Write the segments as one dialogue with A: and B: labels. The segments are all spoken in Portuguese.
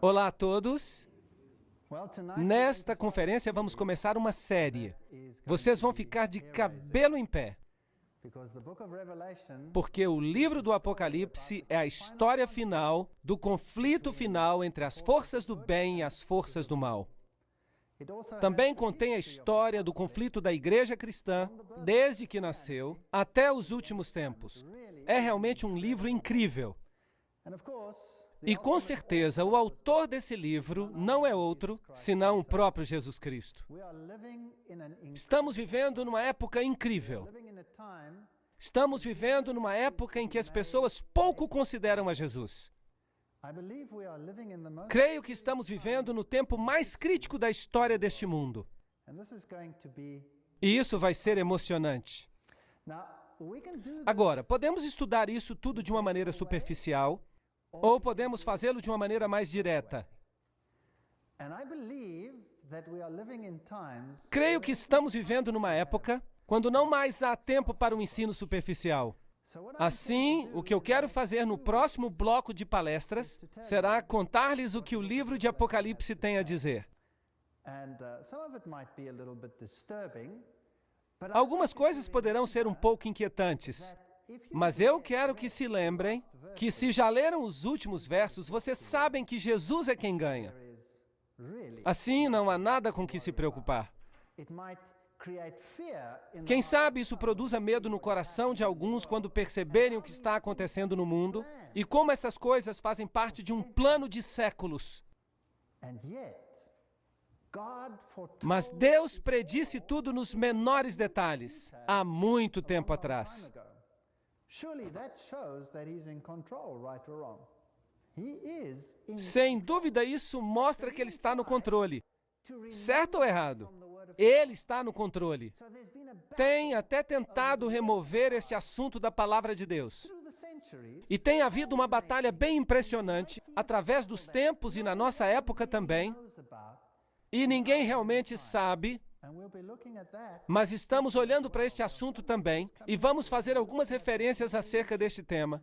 A: Olá a todos. Nesta conferência vamos começar uma série. Vocês vão ficar de cabelo em pé, porque o livro do Apocalipse é a história final do conflito final entre as forças do bem e as forças do mal. Também contém a história do conflito da igreja cristã, desde que nasceu até os últimos tempos. É realmente um livro incrível. E com certeza, o autor desse livro não é outro, senão o próprio Jesus Cristo. Estamos vivendo numa época incrível. Estamos vivendo numa época em que as pessoas pouco consideram a Jesus. Creio que estamos vivendo no tempo mais crítico da história deste mundo. E isso vai ser emocionante. Agora, podemos estudar isso tudo de uma maneira superficial, ou podemos fazê-lo de uma maneira mais direta. Creio que estamos vivendo numa época quando não mais há tempo para um ensino superficial. Assim, o que eu quero fazer no próximo bloco de palestras será contar-lhes o que o livro de Apocalipse tem a dizer. Algumas coisas poderão ser um pouco inquietantes, mas eu quero que se lembrem que se já leram os últimos versos, vocês sabem que Jesus é quem ganha. Assim, não há nada com que se preocupar. Quem sabe isso produza medo no coração de alguns quando perceberem o que está acontecendo no mundo e como essas coisas fazem parte de um plano de séculos. Mas Deus predisse tudo nos menores detalhes, há muito tempo atrás. Sem dúvida, isso mostra que Ele está no controle. Certo ou errado? Ele está no controle. Tem até tentado remover este assunto da palavra de Deus. E tem havido uma batalha bem impressionante, através dos tempos e na nossa época também. E ninguém realmente sabe, mas estamos olhando para este assunto também e vamos fazer algumas referências acerca deste tema.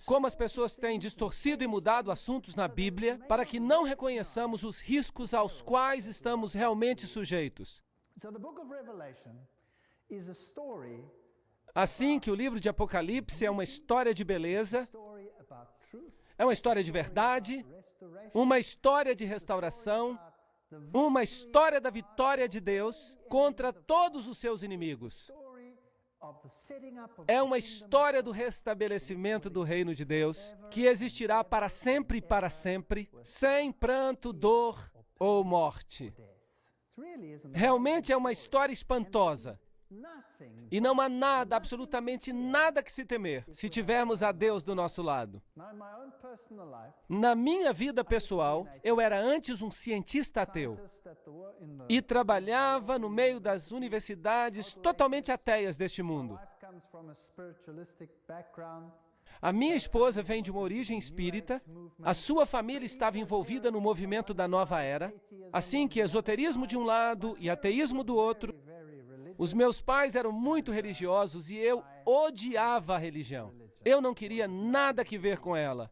A: Como as pessoas têm distorcido e mudado assuntos na Bíblia para que não reconheçamos os riscos aos quais estamos realmente sujeitos. Assim que o livro de Apocalipse é uma história de beleza, é uma história de verdade, uma história de restauração, uma história da vitória de Deus contra todos os seus inimigos. É uma história do restabelecimento do reino de Deus, que existirá para sempre, sem pranto, dor ou morte. Realmente é uma história espantosa. E não há nada, absolutamente nada que se temer, se tivermos a Deus do nosso lado. Na minha vida pessoal, eu era antes um cientista ateu e trabalhava no meio das universidades totalmente ateias deste mundo. A minha esposa vem de uma origem espírita, a sua família estava envolvida no movimento da nova era, assim que esoterismo de um lado e ateísmo do outro. Os meus pais eram muito religiosos e eu odiava a religião. Eu não queria nada que ver com ela.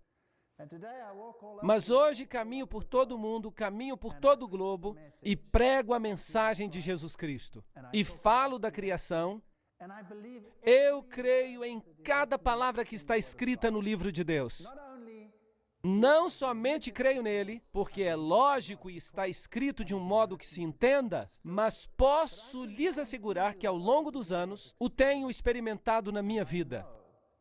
A: Mas hoje caminho por todo o mundo, caminho por todo o globo e prego a mensagem de Jesus Cristo. E falo da criação. Eu creio em cada palavra que está escrita no livro de Deus. Não somente creio nele, porque é lógico e está escrito de um modo que se entenda, mas posso lhes assegurar que ao longo dos anos o tenho experimentado na minha vida.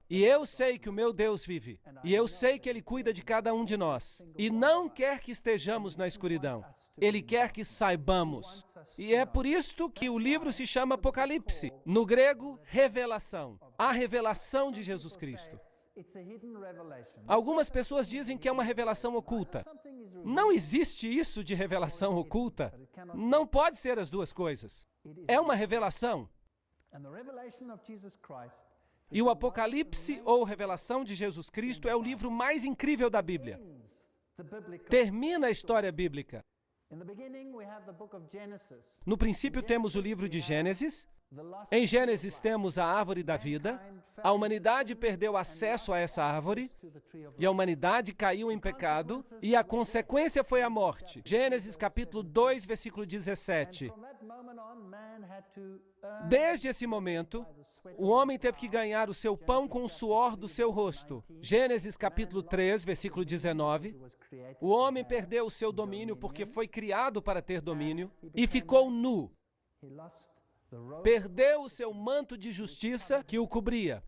A: E eu sei que o meu Deus vive, e eu sei que Ele cuida de cada um de nós, e não quer que estejamos na escuridão. Ele quer que saibamos. E é por isto que o livro se chama Apocalipse. No grego, revelação. A revelação de Jesus Cristo. Algumas pessoas dizem que é uma revelação oculta. Não existe isso de revelação oculta. Não pode ser as duas coisas. É uma revelação. E o Apocalipse, ou Revelação de Jesus Cristo, é o livro mais incrível da Bíblia. Termina a história bíblica. No princípio temos o livro de Gênesis, Em Gênesis temos a árvore da vida, a humanidade perdeu acesso a essa árvore, e a humanidade caiu em pecado, e a consequência foi a morte. Gênesis capítulo 2, versículo 17. Desde esse momento, o homem teve que ganhar o seu pão com o suor do seu rosto. Gênesis capítulo 3, versículo 19. O homem perdeu o seu domínio porque foi criado para ter domínio e ficou nu. Perdeu o seu manto de justiça que o cobria.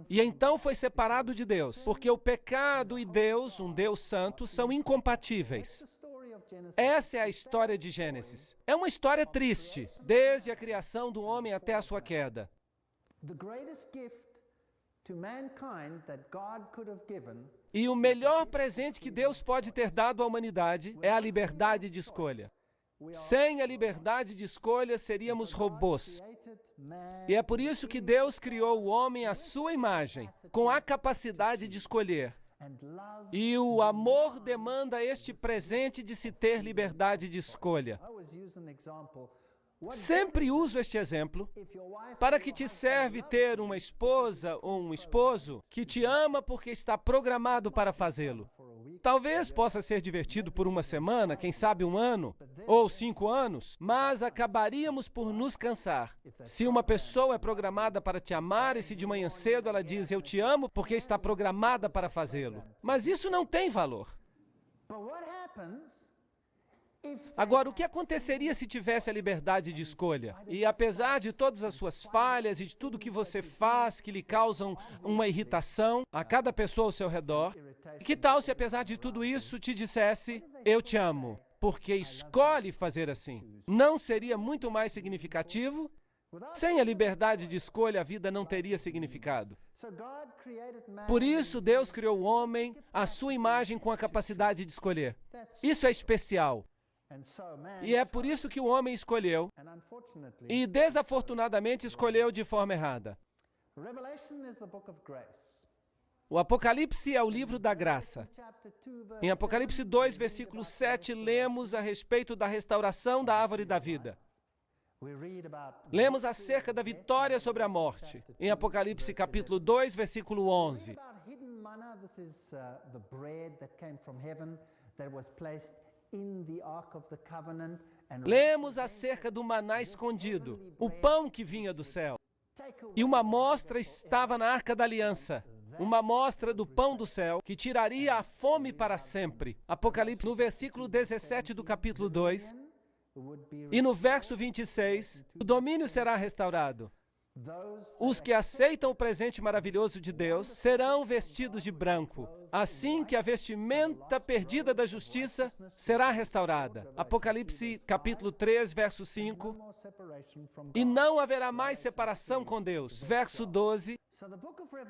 A: E então foi separado de Deus, porque o pecado e Deus, um Deus santo, são incompatíveis. Essa é a história de Gênesis. É uma história triste, desde a criação do homem até a sua queda. E o melhor presente que Deus pode ter dado à humanidade é a liberdade de escolha. Sem a liberdade de escolha, seríamos robôs. E é por isso que Deus criou o homem à sua imagem, com a capacidade de escolher. E o amor demanda este presente de se ter liberdade de escolha. Sempre uso este exemplo. Para que te serve ter uma esposa ou um esposo que te ama porque está programado para fazê-lo? Talvez possa ser divertido por uma semana, quem sabe um ano, ou 5 anos, mas acabaríamos por nos cansar. Se uma pessoa é programada para te amar e se de manhã cedo ela diz eu te amo porque está programada para fazê-lo. Mas isso não tem valor. Agora, o que aconteceria se tivesse a liberdade de escolha? E apesar de todas as suas falhas e de tudo que você faz que lhe causam uma irritação a cada pessoa ao seu redor, que tal se apesar de tudo isso te dissesse, eu te amo, porque escolhe fazer assim? Não seria muito mais significativo? Sem a liberdade de escolha, a vida não teria significado. Por isso, Deus criou o homem à sua imagem com a capacidade de escolher. Isso é especial. E é por isso que o homem escolheu, e desafortunadamente escolheu de forma errada. O Apocalipse é o livro da graça. Em Apocalipse 2, versículo 7, lemos a respeito da restauração da árvore da vida. Lemos acerca da vitória sobre a morte. Em Apocalipse capítulo 2, versículo 11. Lemos acerca do maná escondido, o pão que vinha do céu. E uma amostra estava na Arca da Aliança, uma amostra do pão do céu que tiraria a fome para sempre. Apocalipse, no versículo 17 do capítulo 2, e no verso 26, o domínio será restaurado. Os que aceitam o presente maravilhoso de Deus serão vestidos de branco, assim que a vestimenta perdida da justiça será restaurada. Apocalipse capítulo 3, verso 5. E não haverá mais separação com Deus. Verso 12.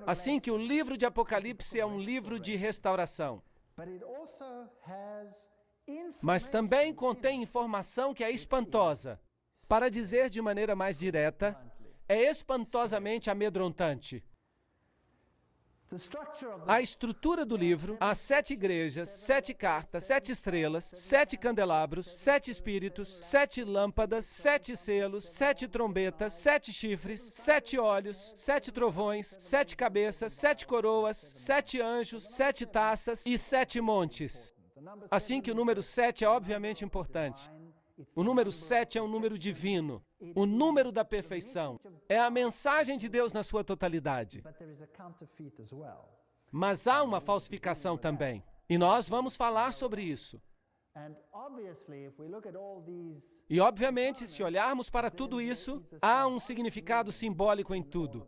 A: Assim que o livro de Apocalipse é um livro de restauração. Mas também contém informação que é espantosa. Para dizer de maneira mais direta, é espantosamente amedrontante. A estrutura do livro, as 7 igrejas, 7 cartas, 7 estrelas, 7 candelabros, 7 espíritos, 7 lâmpadas, 7 selos, 7 trombetas, 7 chifres, 7 olhos, 7 trovões, 7 cabeças, 7 coroas, 7 anjos, 7 taças e 7 montes. Assim que o número 7 é obviamente importante. O número 7 é um número divino, o número da perfeição. É a mensagem de Deus na sua totalidade. Mas há uma falsificação também. E nós vamos falar sobre isso. E obviamente, se olharmos para tudo isso, há um significado simbólico em tudo.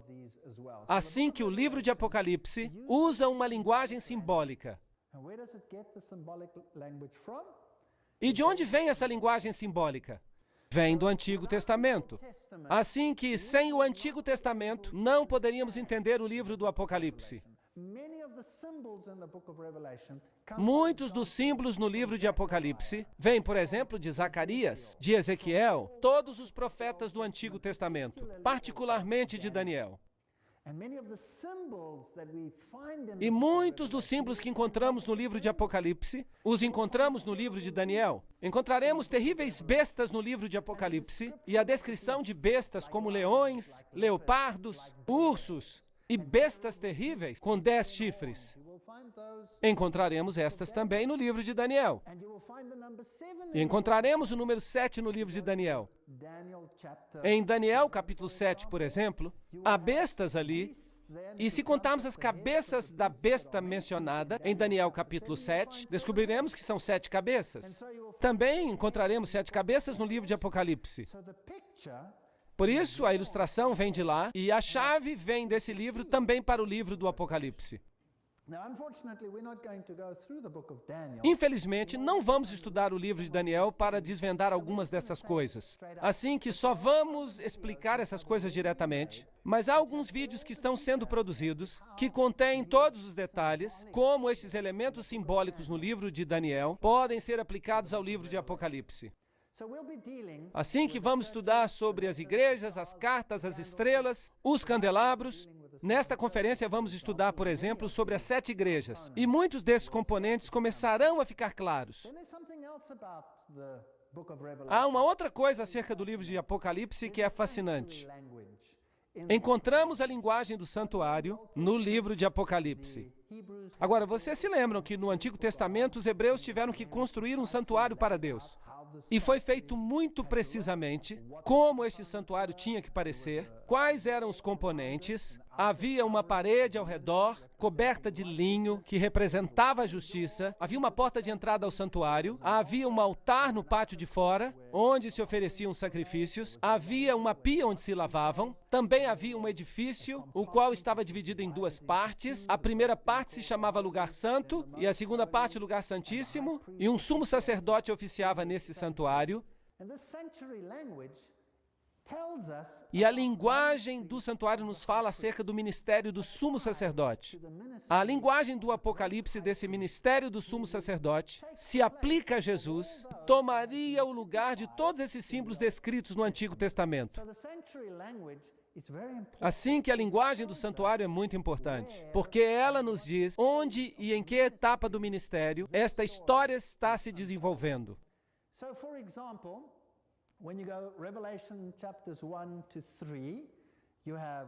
A: Assim que o livro de Apocalipse usa uma linguagem simbólica. E de onde vem essa linguagem simbólica? Vem do Antigo Testamento. Assim que, sem o Antigo Testamento, não poderíamos entender o livro do Apocalipse. Muitos dos símbolos no livro de Apocalipse vêm, por exemplo, de Zacarias, de Ezequiel, todos os profetas do Antigo Testamento, particularmente de Daniel. E muitos dos símbolos que encontramos no livro de Apocalipse, os encontramos no livro de Daniel. Encontraremos terríveis bestas no livro de Apocalipse, e a descrição de bestas como leões, leopardos, ursos e bestas terríveis com 10 chifres. Encontraremos estas também no livro de Daniel. E encontraremos o número 7 no livro de Daniel. Em Daniel, capítulo 7, por exemplo, há bestas ali, e se contarmos as cabeças da besta mencionada em Daniel, capítulo 7, descobriremos que são 7 cabeças. Também encontraremos 7 cabeças no livro de Apocalipse. Por isso, a ilustração vem de lá, e a chave vem desse livro também para o livro do Apocalipse. Infelizmente, não vamos estudar o livro de Daniel para desvendar algumas dessas coisas. Assim que só vamos explicar essas coisas diretamente, mas há alguns vídeos que estão sendo produzidos, que contêm todos os detalhes, como esses elementos simbólicos no livro de Daniel podem ser aplicados ao livro de Apocalipse. Assim que vamos estudar sobre as igrejas, as cartas, as estrelas, os candelabros, nesta conferência vamos estudar, por exemplo, sobre as 7 igrejas. E muitos desses componentes começarão a ficar claros. Há uma outra coisa acerca do livro de Apocalipse que é fascinante. Encontramos a linguagem do santuário no livro de Apocalipse. Agora, vocês se lembram que no Antigo Testamento os hebreus tiveram que construir um santuário para Deus. E foi feito muito precisamente como este santuário tinha que parecer, quais eram os componentes. Havia uma parede ao redor, coberta de linho, que representava a justiça. Havia uma porta de entrada ao santuário. Havia um altar no pátio de fora, onde se ofereciam sacrifícios. Havia uma pia onde se lavavam. Também havia um edifício, o qual estava dividido em 2 partes. A primeira parte se chamava Lugar Santo, e a segunda parte, Lugar Santíssimo. E um sumo sacerdote oficiava nesse santuário. E a linguagem do santuário nos fala acerca do ministério do sumo sacerdote. A linguagem do Apocalipse desse ministério do sumo sacerdote se aplica a Jesus, tomaria o lugar de todos esses símbolos descritos no Antigo Testamento. Assim que a linguagem do santuário é muito importante, porque ela nos diz onde e em que etapa do ministério esta história está se desenvolvendo.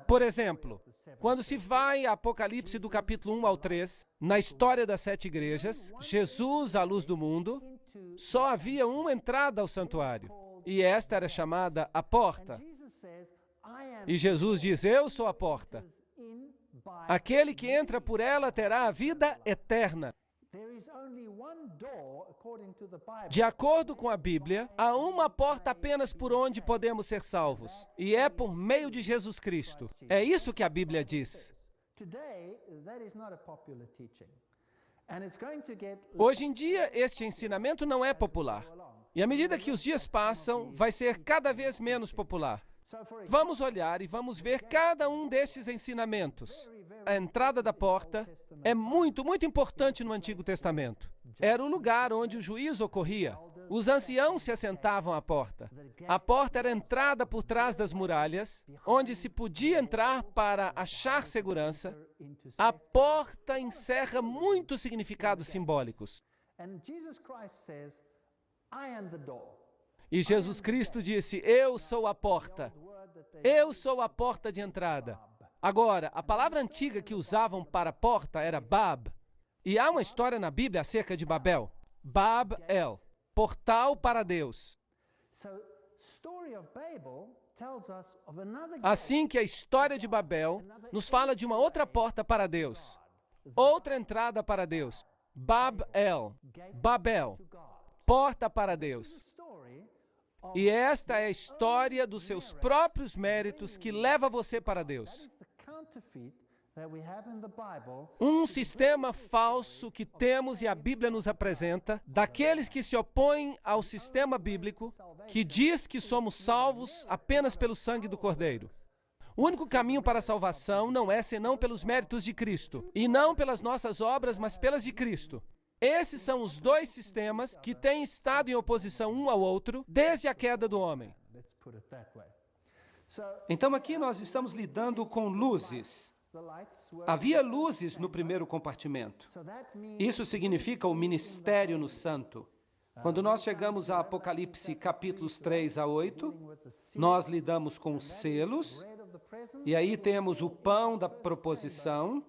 A: Por exemplo, quando se vai a Apocalipse do capítulo 1 ao 3, na história das 7 igrejas, Jesus, a luz do mundo, só havia uma entrada ao santuário, e esta era chamada a porta. E Jesus diz, eu sou a porta. Aquele que entra por ela terá a vida eterna. De acordo com a Bíblia, há uma porta apenas por onde podemos ser salvos, e é por meio de Jesus Cristo. É isso que a Bíblia diz. Hoje em dia, este ensinamento não é popular. E à medida que os dias passam, vai ser cada vez menos popular. Vamos olhar e vamos ver cada um desses ensinamentos. A entrada da porta é muito importante no Antigo Testamento. Era o lugar onde o juízo ocorria. Os anciãos se assentavam à porta. A porta era a entrada por trás das muralhas, onde se podia entrar para achar segurança. A porta encerra muitos significados simbólicos. E Jesus Cristo disse, eu sou a porta. Eu sou a porta de entrada. Agora, a palavra antiga que usavam para porta era Bab. E há uma história na Bíblia acerca de Babel. Bab-el, portal para Deus. Assim que a história de Babel nos fala de uma outra porta para Deus. Outra entrada para Deus. Bab-el, Babel, porta para Deus. E esta é a história dos seus próprios méritos que leva você para Deus. Um sistema falso que temos e a Bíblia nos apresenta, daqueles que se opõem ao sistema bíblico, que diz que somos salvos apenas pelo sangue do Cordeiro. O único caminho para a salvação não é senão pelos méritos de Cristo, e não pelas nossas obras, mas pelas de Cristo. Esses são os 2 sistemas que têm estado em oposição um ao outro desde a queda do homem. Então aqui nós estamos lidando com luzes. Havia luzes no primeiro compartimento. Isso significa o ministério no santo. Quando nós chegamos a Apocalipse capítulos 3 a 8, nós lidamos com os selos, e aí temos o pão da proposição.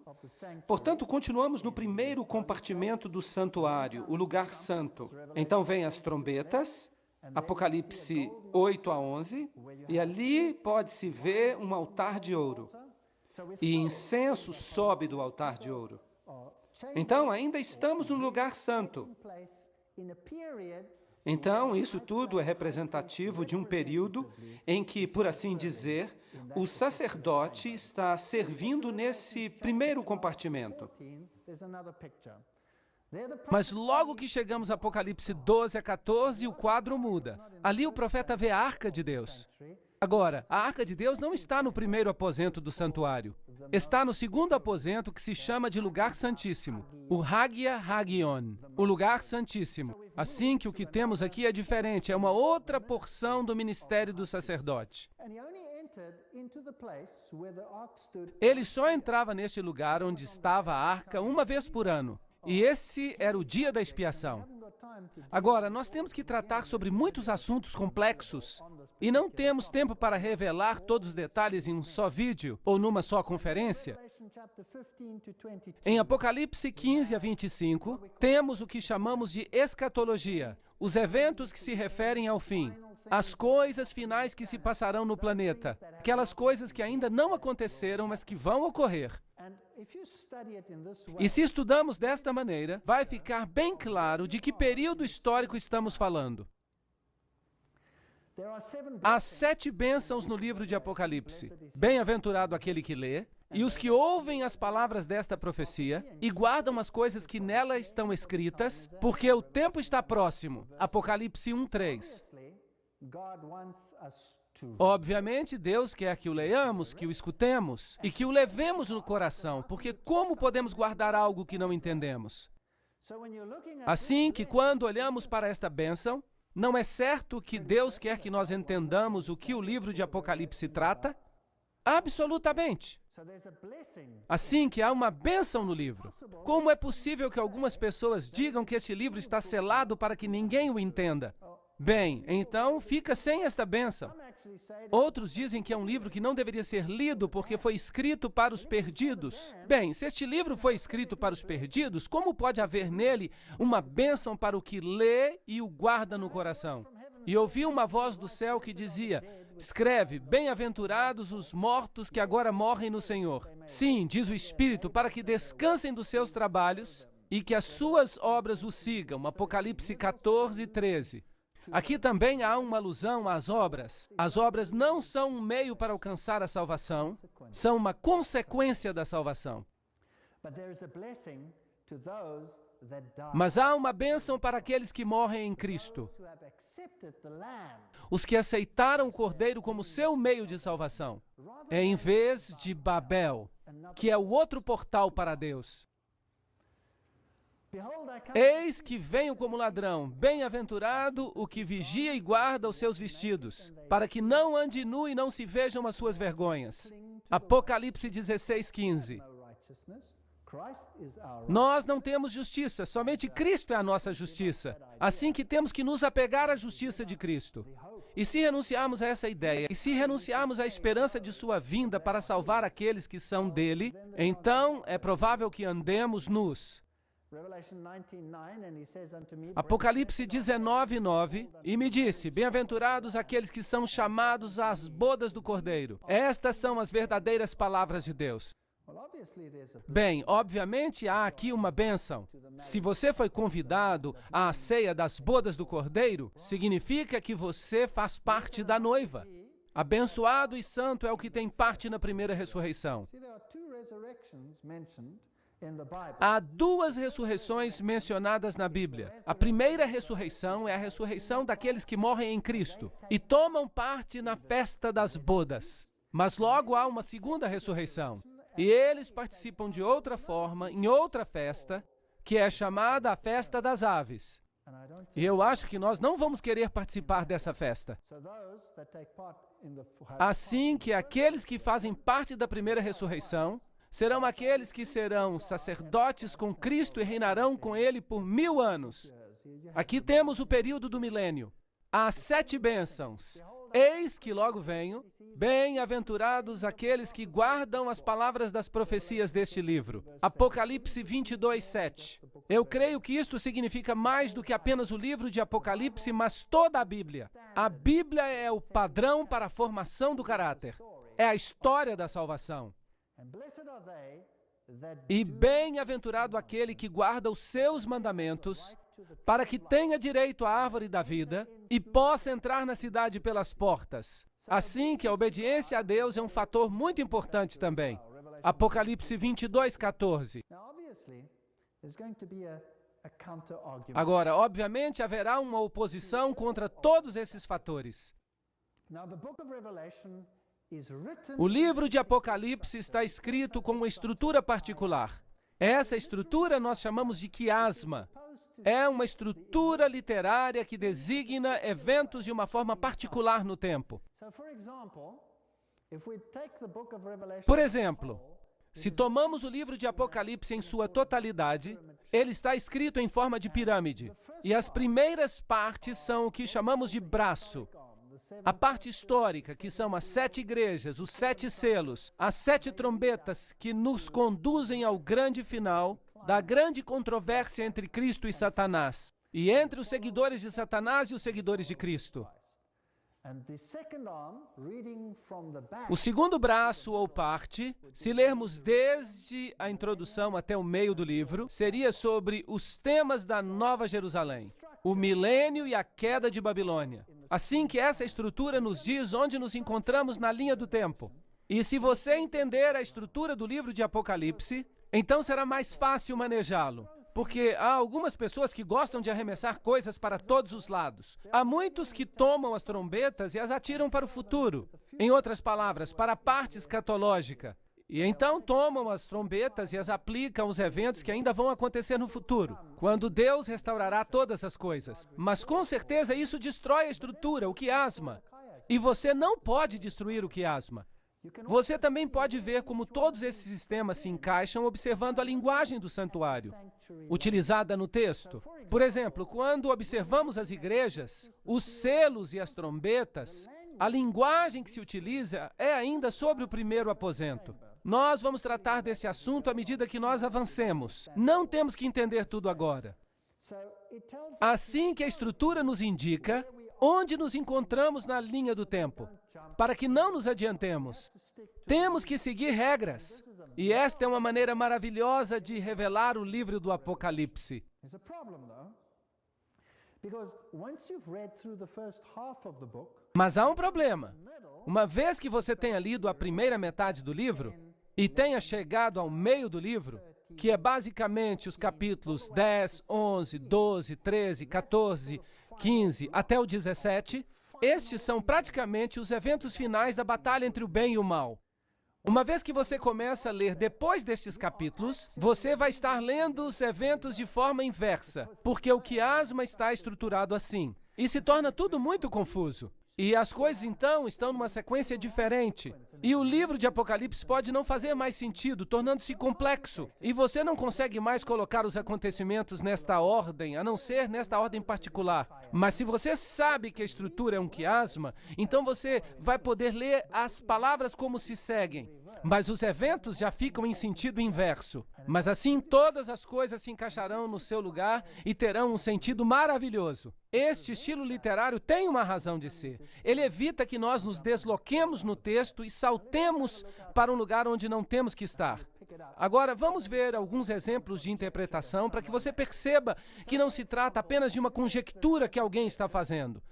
A: Portanto, continuamos no primeiro compartimento do santuário, o lugar santo. Então vem as trombetas, Apocalipse 8 a 11, e ali pode-se ver um altar de ouro. E incenso sobe do altar de ouro. Então, ainda estamos no lugar santo. Então, isso tudo é representativo de um período em que, por assim dizer, o sacerdote está servindo nesse primeiro compartimento. Mas logo que chegamos a Apocalipse 12 a 14, o quadro muda. Ali o profeta vê a Arca de Deus. Agora, a Arca de Deus não está no primeiro aposento do santuário. Está no segundo aposento, que se chama de Lugar Santíssimo, o Hagia Hagion, o Lugar Santíssimo. Assim que o que temos aqui é diferente, é uma outra porção do ministério do sacerdote. Ele só entrava neste lugar onde estava a arca uma vez por ano. E esse era o dia da expiação. Agora, nós temos que tratar sobre muitos assuntos complexos e não temos tempo para revelar todos os detalhes em um só vídeo ou numa só conferência. Em Apocalipse 15 a 25, temos o que chamamos de escatologia, os eventos que se referem ao fim, as coisas finais que se passarão no planeta, aquelas coisas que ainda não aconteceram, mas que vão ocorrer. E se estudamos desta maneira, vai ficar bem claro de que período histórico estamos falando. Há 7 bênçãos no livro de Apocalipse. Bem-aventurado aquele que lê, e os que ouvem as palavras desta profecia e guardam as coisas que nela estão escritas, porque o tempo está próximo. Apocalipse 1:3. Obviamente, Deus quer que o leiamos, que o escutemos e que o levemos no coração, porque como podemos guardar algo que não entendemos? Assim que quando olhamos para esta bênção, não é certo que Deus quer que nós entendamos o que o livro de Apocalipse trata? Absolutamente. Assim que há uma bênção no livro. Como é possível que algumas pessoas digam que esse livro está selado para que ninguém o entenda? Bem, então fica sem esta bênção. Outros dizem que é um livro que não deveria ser lido porque foi escrito para os perdidos. Bem, se este livro foi escrito para os perdidos, como pode haver nele uma bênção para o que lê e o guarda no coração? E ouvi uma voz do céu que dizia: escreve, bem-aventurados os mortos que agora morrem no Senhor. Sim, diz o Espírito, para que descansem dos seus trabalhos e que as suas obras o sigam. Apocalipse 14:13. Aqui também há uma alusão às obras. As obras não são um meio para alcançar a salvação, são uma consequência da salvação. Mas há uma bênção para aqueles que morrem em Cristo, os que aceitaram o Cordeiro como seu meio de salvação, em vez de Babel, que é o outro portal para Deus. Eis que venho como ladrão, bem-aventurado o que vigia e guarda os seus vestidos, para que não ande nu e não se vejam as suas vergonhas. Apocalipse 16:15. Nós não temos justiça, somente Cristo é a nossa justiça. Assim que temos que nos apegar à justiça de Cristo. E se renunciarmos a essa ideia, e se renunciarmos à esperança de sua vinda para salvar aqueles que são dele, então é provável que andemos nus. Apocalipse 19:9, e me disse: bem-aventurados aqueles que são chamados às bodas do Cordeiro. Estas são as verdadeiras palavras de Deus. Bem, obviamente há aqui uma bênção. Se você foi convidado à ceia das bodas do Cordeiro, significa que você faz parte da noiva. Abençoado e santo é o que tem parte na primeira ressurreição. Há 2 ressurreições mencionadas na Bíblia. A primeira ressurreição é a ressurreição daqueles que morrem em Cristo e tomam parte na festa das bodas. Mas logo há uma segunda ressurreição. E eles participam de outra forma, em outra festa, que é chamada a festa das aves. E eu acho que nós não vamos querer participar dessa festa. Assim que aqueles que fazem parte da primeira ressurreição serão aqueles que serão sacerdotes com Cristo e reinarão com Ele por 1000 anos. Aqui temos o período do milênio. As 7 bênçãos. Eis que logo venho. Bem-aventurados aqueles que guardam as palavras das profecias deste livro. Apocalipse 22, 7. Eu creio que isto significa mais do que apenas o livro de Apocalipse, mas toda a Bíblia. A Bíblia é o padrão para a formação do caráter. É a história da salvação. E bem-aventurado aquele que guarda os seus mandamentos, para que tenha direito à árvore da vida e possa entrar na cidade pelas portas. Assim que a obediência a Deus é um fator muito importante também. Apocalipse 22, 14. Agora, obviamente, haverá uma oposição contra todos esses fatores. O livro de Apocalipse está escrito com uma estrutura particular. Essa estrutura nós chamamos de quiasma. É uma estrutura literária que designa eventos de uma forma particular no tempo. Por exemplo, se tomamos o livro de Apocalipse em sua totalidade, ele está escrito em forma de pirâmide. E as primeiras partes são o que chamamos de braço. A parte histórica, que são as 7 igrejas, os 7 selos, as 7 trombetas que nos conduzem ao grande final da grande controvérsia entre Cristo e Satanás, e entre os seguidores de Satanás e os seguidores de Cristo. O segundo braço ou parte, se lermos desde a introdução até o meio do livro, seria sobre os temas da Nova Jerusalém, o milênio e a queda de Babilônia. Assim que essa estrutura nos diz onde nos encontramos na linha do tempo. E se você entender a estrutura do livro de Apocalipse, então será mais fácil manejá-lo. Porque há algumas pessoas que gostam de arremessar coisas para todos os lados. Há muitos que tomam as trombetas e as atiram para o futuro. Em outras palavras, para a parte escatológica. E então tomam as trombetas e as aplicam aos eventos que ainda vão acontecer no futuro, quando Deus restaurará todas as coisas. Mas com certeza isso destrói a estrutura, o quiasma. E você não pode destruir o quiasma. Você também pode ver como todos esses sistemas se encaixam observando a linguagem do santuário, utilizada no texto. Por exemplo, quando observamos as igrejas, os selos e as trombetas, a linguagem que se utiliza é ainda sobre o primeiro aposento. Nós vamos tratar desse assunto à medida que nós avancemos. Não temos que entender tudo agora. Assim que a estrutura nos indica onde nos encontramos na linha do tempo, para que não nos adiantemos. Temos que seguir regras. E esta é uma maneira maravilhosa de revelar o livro do Apocalipse. Mas há um problema. Uma vez que você tenha lido a primeira metade do livro e tenha chegado ao meio do livro, que é basicamente os capítulos 10, 11, 12, 13, 14, 15 até o 17, estes são praticamente os eventos finais da batalha entre o bem e o mal. Uma vez que você começa a ler depois destes capítulos, você vai estar lendo os eventos de forma inversa, porque o quiasma está estruturado assim. E se torna tudo muito confuso. E as coisas, então, estão numa sequência diferente. E o livro de Apocalipse pode não fazer mais sentido, tornando-se complexo. E você não consegue mais colocar os acontecimentos nesta ordem, a não ser nesta ordem particular. Mas se você sabe que a estrutura é um quiasma, então você vai poder ler as palavras como se seguem. Mas os eventos já ficam em sentido inverso. Mas assim todas as coisas se encaixarão no seu lugar e terão um sentido maravilhoso. Este estilo literário tem uma razão de ser. Ele evita que nós nos desloquemos no texto e saltemos para um lugar onde não temos que estar. Agora, vamos ver alguns exemplos de interpretação para que você perceba que não se trata apenas de uma conjectura que alguém está fazendo.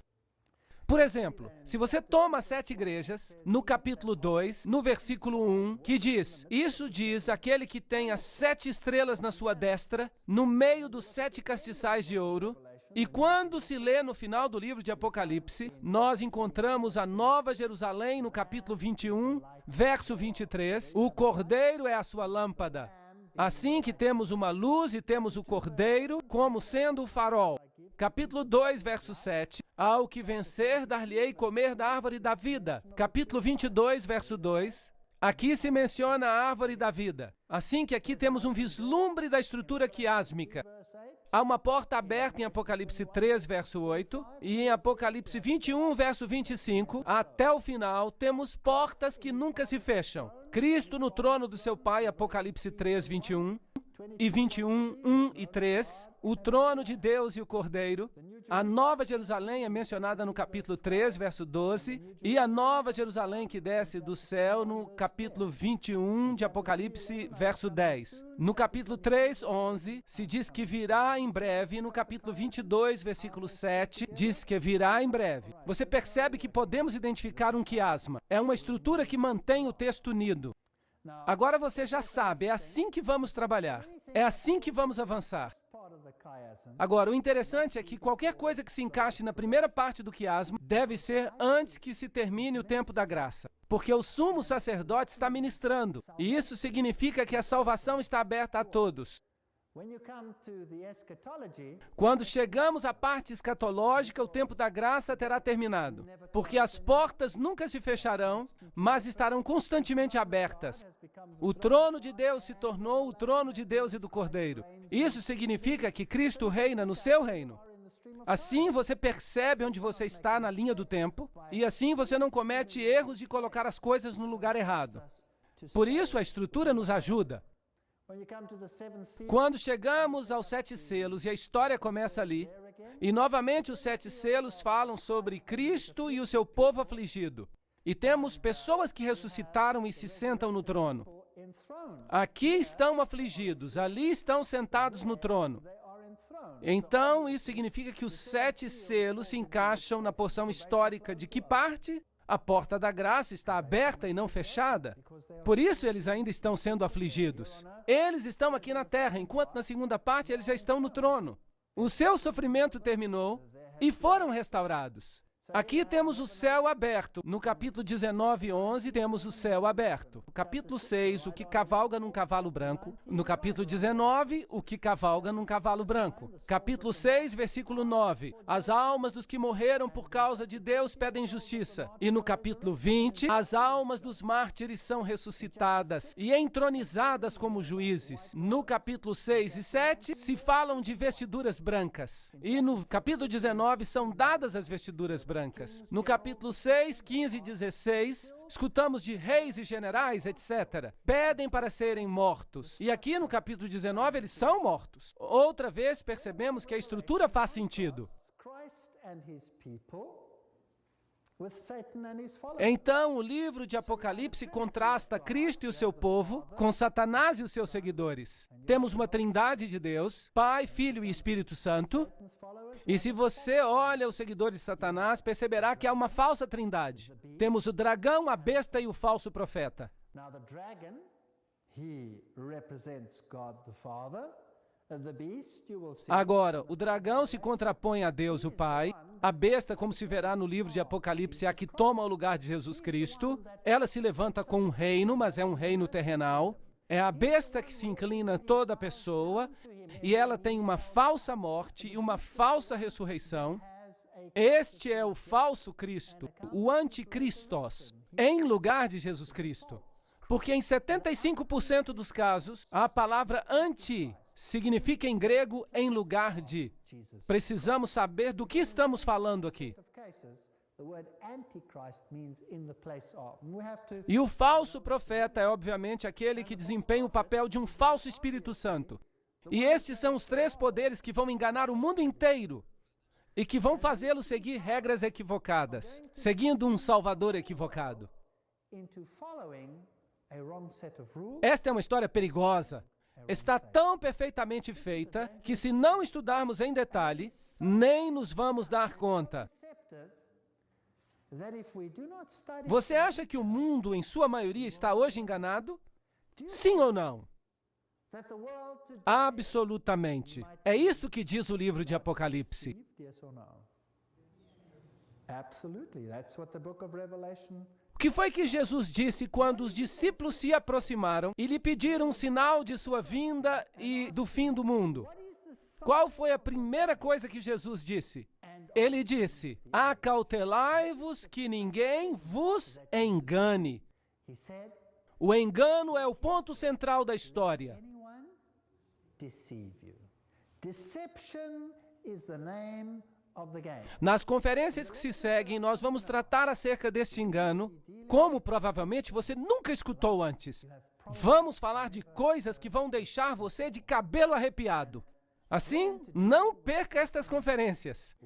A: Por exemplo, se você toma as 7 igrejas, no capítulo 2, no versículo 1, que diz: isso diz aquele que tem as 7 estrelas na sua destra, no meio dos 7 castiçais de ouro. E quando se lê no final do livro de Apocalipse, nós encontramos a Nova Jerusalém no capítulo 21, verso 23. O Cordeiro é a sua lâmpada. Assim que temos uma luz e temos o Cordeiro como sendo o farol. Capítulo 2, verso 7. Ao que vencer, dar-lhe-ei comer da árvore da vida. Capítulo 22, verso 2. Aqui se menciona a árvore da vida. Assim que aqui temos um vislumbre da estrutura quiásmica. Há uma porta aberta em Apocalipse 3, verso 8, e em Apocalipse 21, verso 25, até o final, temos portas que nunca se fecham. Cristo no trono do seu Pai, Apocalipse 3, 21, e 21, 1 e 3, o trono de Deus e o Cordeiro. A Nova Jerusalém é mencionada no capítulo 3, verso 12, e a Nova Jerusalém que desce do céu no capítulo 21 de Apocalipse, verso 10. No capítulo 3, 11, se diz que virá em breve, e no capítulo 22, versículo 7, diz que virá em breve. Você percebe que podemos identificar um quiasma. É uma estrutura que mantém o texto unido. Agora você já sabe, é assim que vamos trabalhar. É assim que vamos avançar. Agora, o interessante é que qualquer coisa que se encaixe na primeira parte do quiasma deve ser antes que se termine o tempo da graça. Porque o sumo sacerdote está ministrando. E isso significa que a salvação está aberta a todos. Quando chegamos à parte escatológica, o tempo da graça terá terminado, porque as portas nunca se fecharão, mas estarão constantemente abertas. O trono de Deus se tornou o trono de Deus e do Cordeiro. Isso significa que Cristo reina no seu reino. Assim você percebe onde você está na linha do tempo, e assim você não comete erros de colocar as coisas no lugar errado. Por isso a estrutura nos ajuda. Quando chegamos aos 7 selos, e a história começa ali, e novamente os 7 selos falam sobre Cristo e o seu povo afligido. E temos pessoas que ressuscitaram e se sentam no trono. Aqui estão afligidos, ali estão sentados no trono. Então, isso significa que os 7 selos se encaixam na porção histórica de que parte? A porta da graça está aberta e não fechada. Por isso eles ainda estão sendo afligidos. Eles estão aqui na terra, enquanto na segunda parte eles já estão no trono. O seu sofrimento terminou e foram restaurados. Aqui temos o céu aberto. No capítulo 19, 11, temos o céu aberto. No capítulo 6, o que cavalga num cavalo branco. No capítulo 19, o que cavalga num cavalo branco. Capítulo 6, versículo 9. As almas dos que morreram por causa de Deus pedem justiça. E no capítulo 20, as almas dos mártires são ressuscitadas e entronizadas como juízes. No capítulo 6 e 7, se falam de vestiduras brancas. E no capítulo 19, são dadas as vestiduras brancas. No capítulo 6, 15 e 16, escutamos de reis e generais, etc. Pedem para serem mortos. E aqui no capítulo 19, eles são mortos. Outra vez percebemos que a estrutura faz sentido. Então, o livro de Apocalipse contrasta Cristo e o seu povo com Satanás e os seus seguidores. Temos uma trindade de Deus, Pai, Filho e Espírito Santo. E se você olha os seguidores de Satanás, perceberá que há uma falsa trindade. Temos o dragão, a besta e o falso profeta. Agora, o dragão se contrapõe a Deus, o Pai. A besta, como se verá no livro de Apocalipse, é a que toma o lugar de Jesus Cristo. Ela se levanta com um reino, mas é um reino terrenal. É a besta que se inclina a toda a pessoa, e ela tem uma falsa morte e uma falsa ressurreição. Este é o falso Cristo, o anticristos, em lugar de Jesus Cristo. Porque em 75% dos casos, a palavra anti significa em grego em lugar de. Precisamos saber do que estamos falando aqui. E o falso profeta é, obviamente, aquele que desempenha o papel de um falso Espírito Santo. E estes são os 3 poderes que vão enganar o mundo inteiro e que vão fazê-lo seguir regras equivocadas, seguindo um Salvador equivocado. Esta é uma história perigosa. Está tão perfeitamente feita que, se não estudarmos em detalhe, nem nos vamos dar conta. Você acha que o mundo, em sua maioria, está hoje enganado? Sim ou não? Absolutamente. É isso que diz o livro de Apocalipse. O que foi que Jesus disse quando os discípulos se aproximaram e lhe pediram um sinal de sua vinda e do fim do mundo? Qual foi a primeira coisa que Jesus disse? Ele disse: acautelai-vos que ninguém vos engane. O engano é o ponto central da história. Nas conferências que se seguem, nós vamos tratar acerca deste engano, como provavelmente você nunca escutou antes. Vamos falar de coisas que vão deixar você de cabelo arrepiado. Assim, não perca estas conferências.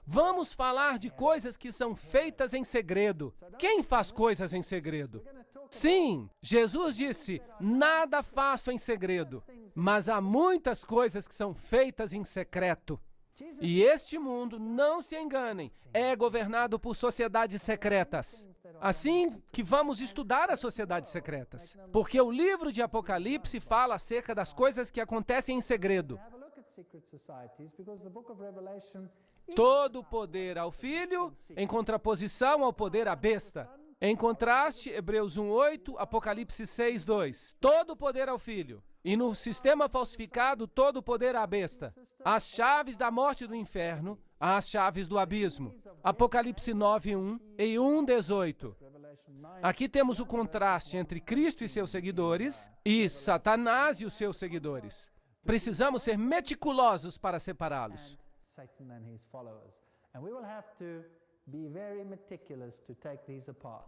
A: Vamos falar de coisas que são feitas em segredo. Quem faz coisas em segredo? Sim, Jesus disse, nada faço em segredo, mas há muitas coisas que são feitas em secreto. E este mundo, não se enganem, é governado por sociedades secretas. Assim que vamos estudar as sociedades secretas, porque o livro de Apocalipse fala acerca das coisas que acontecem em segredo. Todo o poder ao Filho, em contraposição ao poder à besta. Em contraste, Hebreus 1:8, Apocalipse 6:2. Todo o poder ao Filho. E no sistema falsificado, todo o poder à besta. As chaves da morte e do inferno, as chaves do abismo. Apocalipse 9:1 e 1:18. Aqui temos o contraste entre Cristo e seus seguidores e Satanás e os seus seguidores. Precisamos ser meticulosos para separá-los.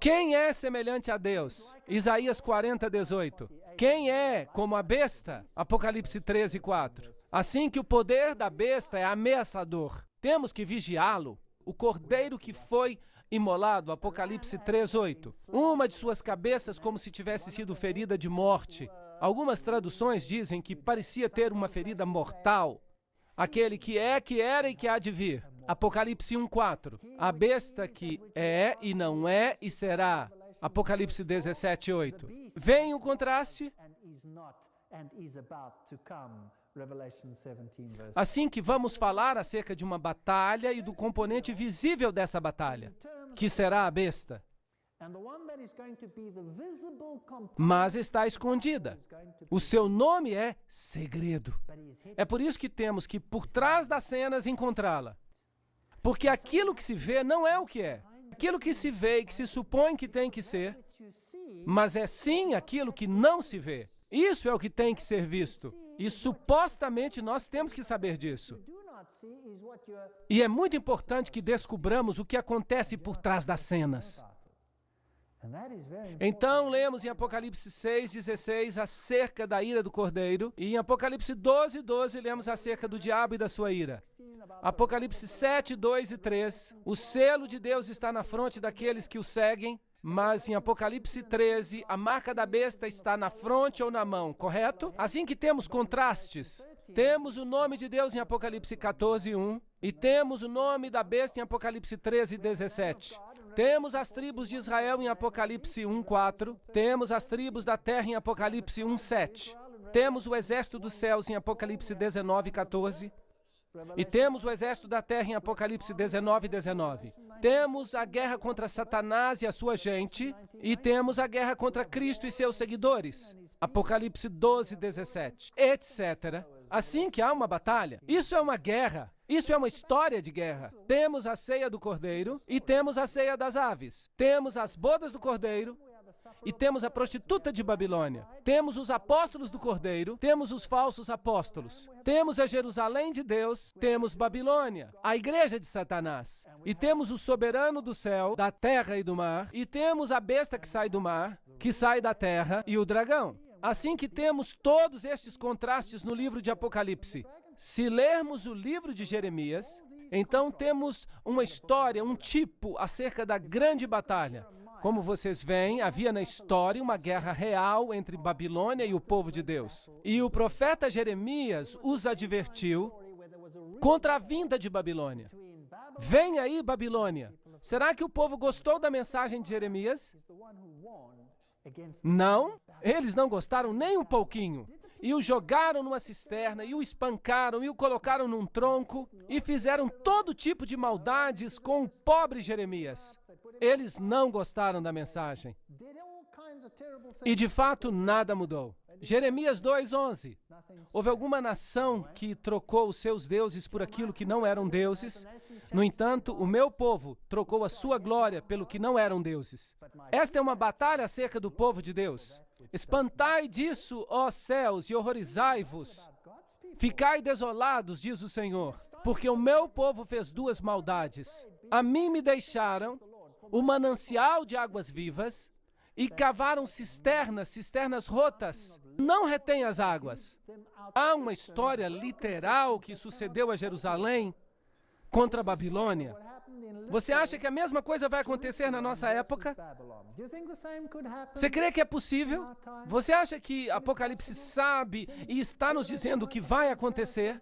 A: Quem é semelhante a Deus? Isaías 40:18. Quem é como a besta? Apocalipse 13:4. Assim que o poder da besta é ameaçador, temos que vigiá-lo. O cordeiro que foi imolado, Apocalipse 3:8. Uma de suas cabeças como se tivesse sido ferida de morte. Algumas traduções dizem que parecia ter uma ferida mortal. Aquele que é, que era e que há de vir. Apocalipse 1:4. A besta que é e não é e será. Apocalipse 17:8. Vem o contraste. Assim que vamos falar acerca de uma batalha e do componente visível dessa batalha, que será a besta. Mas está escondida. O seu nome é segredo. É por isso que temos que, por trás das cenas, encontrá-la. Porque aquilo que se vê não é o que é. Aquilo que se vê e que se supõe que tem que ser, mas é sim aquilo que não se vê. Isso é o que tem que ser visto. E supostamente nós temos que saber disso. E é muito importante que descubramos o que acontece por trás das cenas. Então, lemos em Apocalipse 6:16 acerca da ira do Cordeiro, e em Apocalipse 12:12 lemos acerca do diabo e da sua ira. Apocalipse 7:2 e 3, o selo de Deus está na fronte daqueles que o seguem, mas em Apocalipse 13, a marca da besta está na fronte ou na mão, correto? Assim que temos contrastes. Temos o nome de Deus em Apocalipse 14:1 e temos o nome da besta em Apocalipse 13:17. Temos as tribos de Israel em Apocalipse 1:4. Temos as tribos da terra em Apocalipse 1:7. Temos o exército dos céus em Apocalipse 19:14. E temos o exército da terra em Apocalipse 19:19. Temos a guerra contra Satanás e a sua gente. E temos a guerra contra Cristo e seus seguidores. Apocalipse 12:17, etc. Assim que há uma batalha, isso é uma guerra. Isso é uma história de guerra. Temos a ceia do Cordeiro e temos a ceia das aves. Temos as bodas do Cordeiro e temos a prostituta de Babilônia. Temos os apóstolos do Cordeiro, temos os falsos apóstolos. Temos a Jerusalém de Deus, temos Babilônia, a igreja de Satanás. E temos o soberano do céu, da terra e do mar. E temos a besta que sai do mar, que sai da terra, e o dragão. Assim que temos todos estes contrastes no livro de Apocalipse. Se lermos o livro de Jeremias, então temos uma história, um tipo acerca da grande batalha. Como vocês veem, havia na história uma guerra real entre Babilônia e o povo de Deus. E o profeta Jeremias os advertiu contra a vinda de Babilônia. Vem aí, Babilônia. Será que o povo gostou da mensagem de Jeremias? Não, eles não gostaram nem um pouquinho. E o jogaram numa cisterna, e o espancaram, e o colocaram num tronco, e fizeram todo tipo de maldades com o pobre Jeremias. Eles não gostaram da mensagem. E de fato nada mudou. Jeremias 2:11. Houve alguma nação que trocou os seus deuses por aquilo que não eram deuses? No entanto, o meu povo trocou a sua glória pelo que não eram deuses. Esta é uma batalha acerca do povo de Deus. Espantai disso, ó céus, e horrorizai-vos. Ficai desolados, diz o Senhor, porque o meu povo fez duas maldades. A mim me deixaram o manancial de águas vivas e cavaram cisternas rotas. Não retém as águas. Há uma história literal que sucedeu a Jerusalém contra a Babilônia. Você acha que a mesma coisa vai acontecer na nossa época? Você crê que é possível? Você acha que Apocalipse sabe e está nos dizendo o que vai acontecer?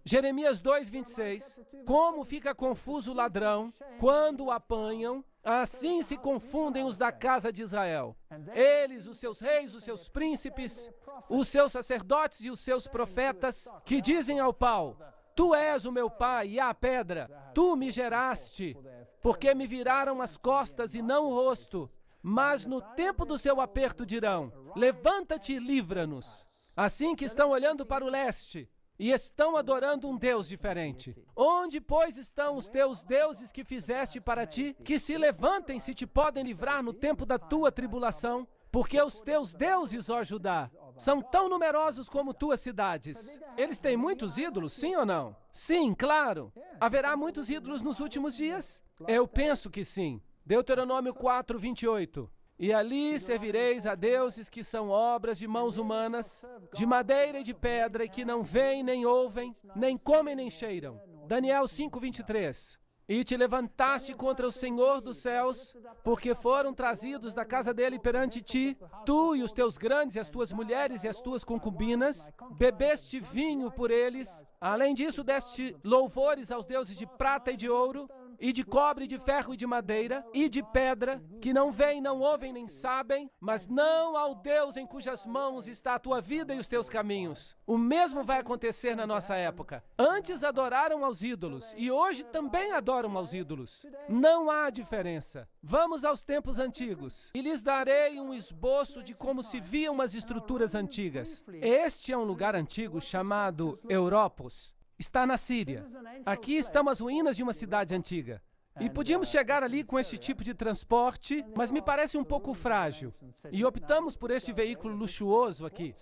A: Jeremias 2:26. Como fica confuso o ladrão quando o apanham, assim se confundem os da casa de Israel. Eles, os seus reis, os seus príncipes, os seus sacerdotes e os seus profetas, que dizem ao pau: Tu és o meu pai, e à pedra, tu me geraste, porque me viraram as costas e não o rosto. Mas no tempo do seu aperto dirão: Levanta-te e livra-nos. Assim que estão olhando para o leste e estão adorando um Deus diferente. Onde, pois, estão os teus deuses que fizeste para ti, que se levantem se te podem livrar no tempo da tua tribulação? Porque os teus deuses, ó Judá, são tão numerosos como tuas cidades. Eles têm muitos ídolos, sim ou não? Sim, claro. Haverá muitos ídolos nos últimos dias? Eu penso que sim. Deuteronômio 4:28. E ali servireis a deuses que são obras de mãos humanas, de madeira e de pedra, e que não veem, nem ouvem, nem comem, nem cheiram. Daniel 5:23. E te levantaste contra o Senhor dos céus, porque foram trazidos da casa dele perante ti, tu e os teus grandes, e as tuas mulheres e as tuas concubinas, bebeste vinho por eles. Além disso, deste louvores aos deuses de prata e de ouro, e de cobre, de ferro e de madeira, e de pedra, que não veem, não ouvem, nem sabem, mas não ao Deus em cujas mãos está a tua vida e os teus caminhos. O mesmo vai acontecer na nossa época. Antes adoraram aos ídolos, e hoje também adoram aos ídolos. Não há diferença. Vamos aos tempos antigos, e lhes darei um esboço de como se viam as estruturas antigas. Este é um lugar antigo chamado Europos. Está na Síria. Aqui estão as ruínas de uma cidade antiga. E podíamos chegar ali com este tipo de transporte, mas me parece um pouco frágil. E optamos por este veículo luxuoso aqui.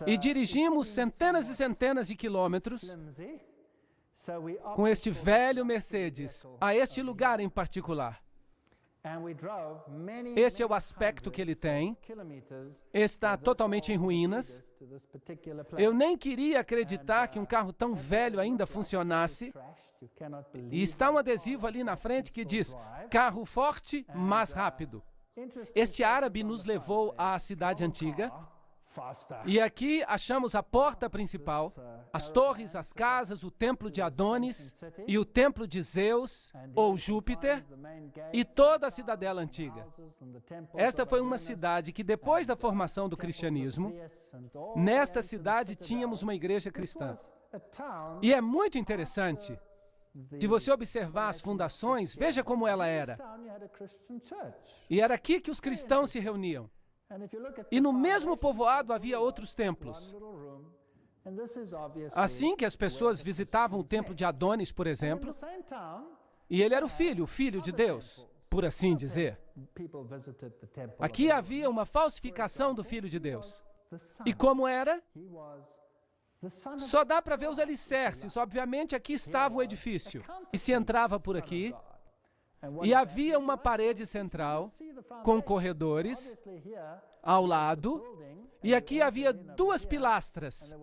A: E dirigimos centenas e centenas de quilômetros com este velho Mercedes a este lugar em particular. Este é o aspecto que ele tem. Está totalmente em ruínas. Eu nem queria acreditar que um carro tão velho ainda funcionasse. E está um adesivo ali na frente que diz: carro forte, mas rápido. Este árabe nos levou à cidade antiga. E aqui achamos a porta principal, as torres, as casas, o templo de Adonis e o templo de Zeus, ou Júpiter, e toda a cidadela antiga. Esta foi uma cidade que, depois da formação do cristianismo, nesta cidade tínhamos uma igreja cristã. E é muito interessante. Se você observar as fundações, veja como ela era. E era aqui que os cristãos se reuniam. E no mesmo povoado havia outros templos. Assim que as pessoas visitavam o templo de Adonis, por exemplo, e ele era o filho de Deus, por assim dizer. Aqui havia uma falsificação do Filho de Deus. E como era? Só dá para ver os alicerces. Obviamente, aqui estava o edifício. E se entrava por aqui. E havia uma parede central com corredores ao lado, e aqui havia duas pilastras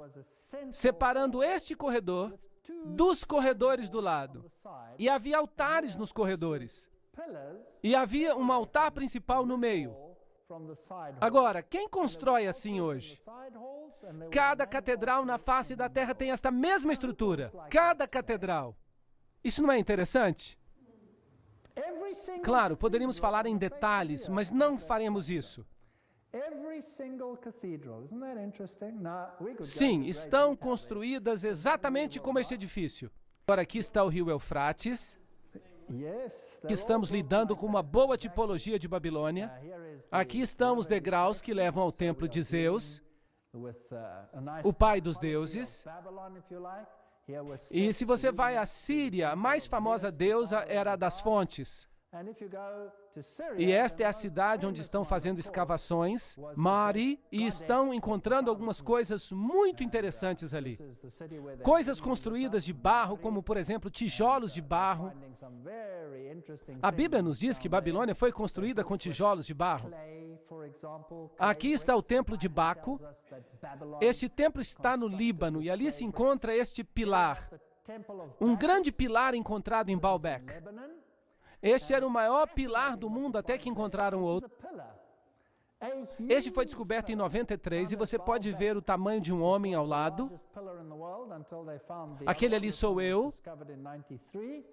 A: separando este corredor dos corredores do lado. E havia altares nos corredores. E havia um altar principal no meio. Agora, quem constrói assim hoje? Cada catedral na face da terra tem esta mesma estrutura. Cada catedral. Isso não é interessante? Claro, poderíamos falar em detalhes, mas não faremos isso. Sim, estão construídas exatamente como este edifício. Agora, aqui está o rio Eufrates, que estamos lidando com uma boa tipologia de Babilônia. Aqui estão os degraus que levam ao templo de Zeus, o pai dos deuses. E se você vai à Síria, a mais famosa deusa era a das fontes. E esta é a cidade onde estão fazendo escavações, Mari, e estão encontrando algumas coisas muito interessantes ali. Coisas construídas de barro, como, por exemplo, tijolos de barro. A Bíblia nos diz que Babilônia foi construída com tijolos de barro. Aqui está o templo de Baco. Este templo está no Líbano, e ali se encontra este pilar. Um grande pilar encontrado em Baalbek. Este era o maior pilar do mundo até que encontraram outro. Este foi descoberto em 93 e você pode ver o tamanho de um homem ao lado. Aquele ali sou eu.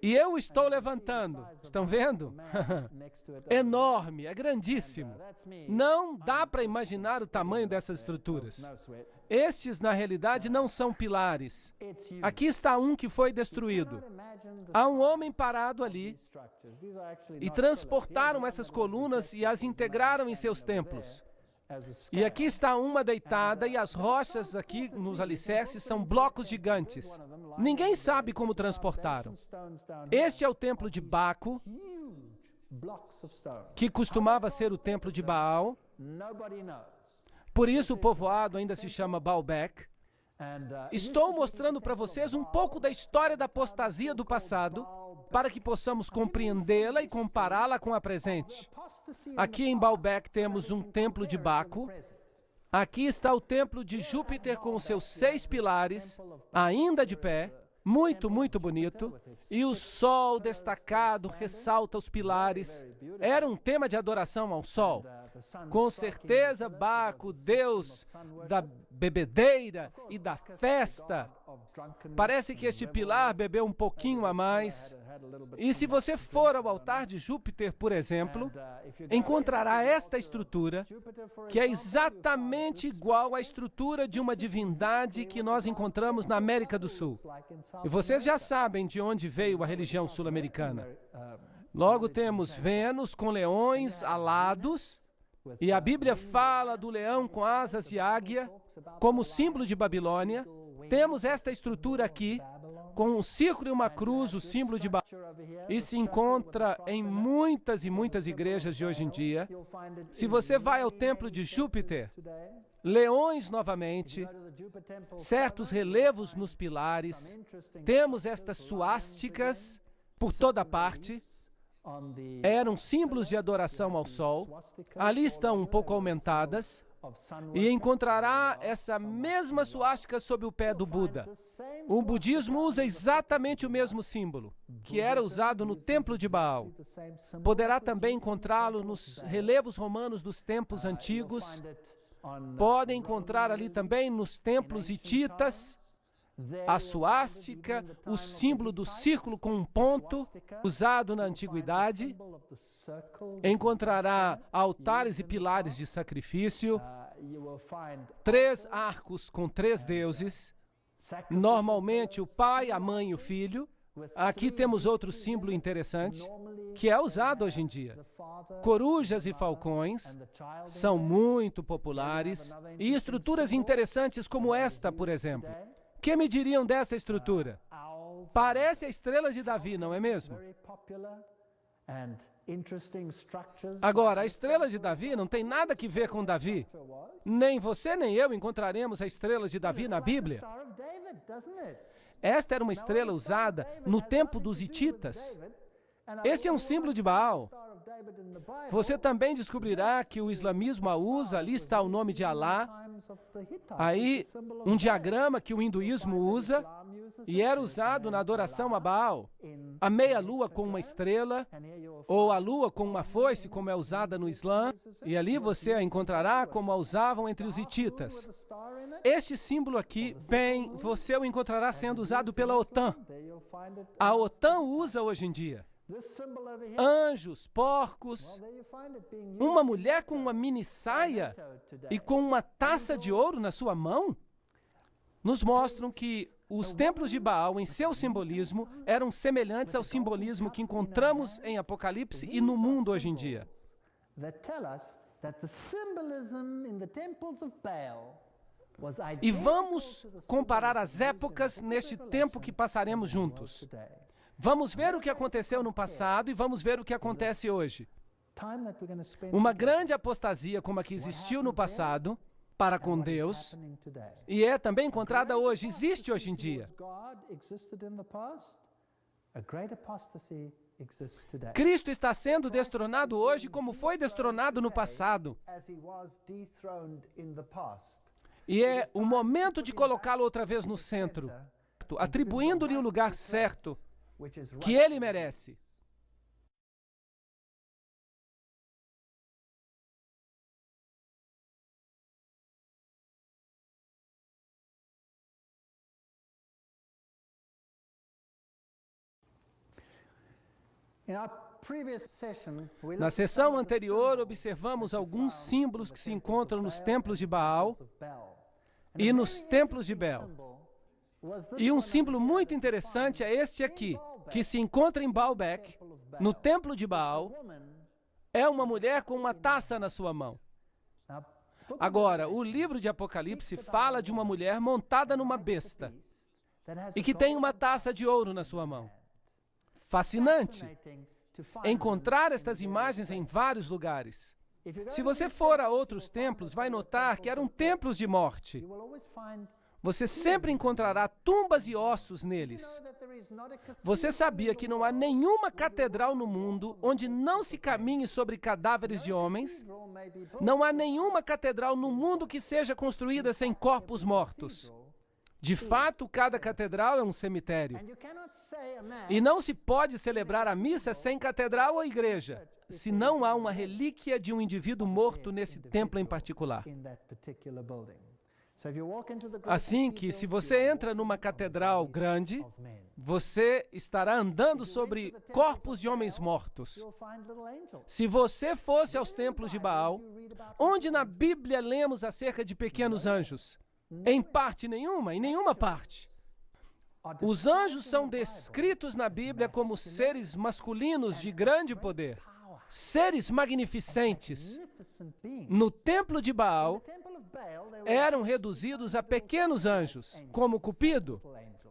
A: E eu estou levantando. Estão vendo? Enorme, é grandíssimo. Não dá para imaginar o tamanho dessas estruturas. Estes, na realidade, não são pilares. Aqui está um que foi destruído. Há um homem parado ali e transportaram essas colunas e as integraram em seus templos. E aqui está uma deitada e as rochas aqui nos alicerces são blocos gigantes. Ninguém sabe como transportaram. Este é o templo de Baco, que costumava ser o templo de Baal. Por isso o povoado ainda se chama Baalbek. Estou mostrando para vocês um pouco da história da apostasia do passado, para que possamos compreendê-la e compará-la com a presente. Aqui em Baalbek temos um templo de Baco. Aqui está o templo de Júpiter com os seus 6 pilares, ainda de pé. Muito, muito bonito. E o sol destacado ressalta os pilares. Era um tema de adoração ao sol. Com certeza, Baco, deus da bebedeira e da festa. Parece que este pilar bebeu um pouquinho a mais. E se você for ao altar de Júpiter, por exemplo, encontrará esta estrutura, que é exatamente igual à estrutura de uma divindade que nós encontramos na América do Sul. E vocês já sabem de onde veio a religião sul-americana. Logo temos Vênus com leões alados, e a Bíblia fala do leão com asas de águia como símbolo de Babilônia. Temos esta estrutura aqui, com um círculo e uma cruz, o símbolo de Babilônia, e se encontra em muitas e muitas igrejas de hoje em dia. Se você vai ao templo de Júpiter, leões novamente, certos relevos nos pilares, temos estas suásticas por toda parte. Eram símbolos de adoração ao sol. Ali estão um pouco aumentadas. E encontrará essa mesma suástica sob o pé do Buda. O budismo usa exatamente o mesmo símbolo, que era usado no templo de Baal. Poderá também encontrá-lo nos relevos romanos dos templos antigos. Pode encontrar ali também nos templos hititas a suástica, o símbolo do círculo com um ponto, usado na antiguidade. Encontrará altares e pilares de sacrifício, 3 arcos com 3 deuses, normalmente o pai, a mãe e o filho. Aqui temos outro símbolo interessante, que é usado hoje em dia. Corujas e falcões são muito populares, e estruturas interessantes como esta, por exemplo. O que me diriam dessa estrutura? Parece a estrela de Davi, não é mesmo? Agora, a estrela de Davi não tem nada a ver com Davi. Nem você nem eu encontraremos a estrela de Davi na Bíblia. Esta era uma estrela usada no tempo dos hititas. Este é um símbolo de Baal. Você também descobrirá que o islamismo a usa, ali está o nome de Alá. Aí, um diagrama que o hinduísmo usa, e era usado na adoração a Baal. A meia-lua com uma estrela, ou a lua com uma foice, como é usada no Islã, e ali você a encontrará como a usavam entre os hititas. Este símbolo aqui, bem, você o encontrará sendo usado pela OTAN. A OTAN usa hoje em dia. Anjos, porcos, uma mulher com uma mini saia e com uma taça de ouro na sua mão? nos mostram que os templos de Baal, em seu simbolismo, eram semelhantes ao simbolismo que encontramos em Apocalipse e no mundo hoje em dia. E vamos comparar as épocas neste tempo que passaremos juntos. Vamos ver o que aconteceu no passado e vamos ver o que acontece hoje. Uma grande apostasia como a que existiu no passado para com Deus e é também encontrada hoje, existe hoje em dia. Cristo está sendo destronado hoje como foi destronado no passado. E é o momento de colocá-lo outra vez no centro, atribuindo-lhe o lugar certo que ele merece. Na sessão anterior, observamos alguns símbolos que se encontram nos templos de Baal e nos templos de Bel. E um símbolo muito interessante é este aqui, que se encontra em Baalbek, no templo de Baal, é uma mulher com uma taça na sua mão. Agora, o livro de Apocalipse fala de uma mulher montada numa besta e que tem uma taça de ouro na sua mão. Fascinante encontrar estas imagens em vários lugares. Se você for a outros templos, vai notar que eram templos de morte. Você sempre encontrará tumbas e ossos neles. Você sabia que não há nenhuma catedral no mundo onde não se caminhe sobre cadáveres de homens? Não há nenhuma catedral no mundo que seja construída sem corpos mortos. De fato, cada catedral é um cemitério. E não se pode celebrar a missa sem catedral ou igreja, se não há uma relíquia de um indivíduo morto nesse templo em particular. Assim que, se você entra numa catedral grande, você estará andando sobre corpos de homens mortos. Se você fosse aos templos de Baal, onde na Bíblia lemos acerca de pequenos anjos? Em parte nenhuma, em nenhuma parte. Os anjos são descritos na Bíblia como seres masculinos de grande poder, seres magnificentes. No templo de Baal, eram reduzidos a pequenos anjos, como Cupido,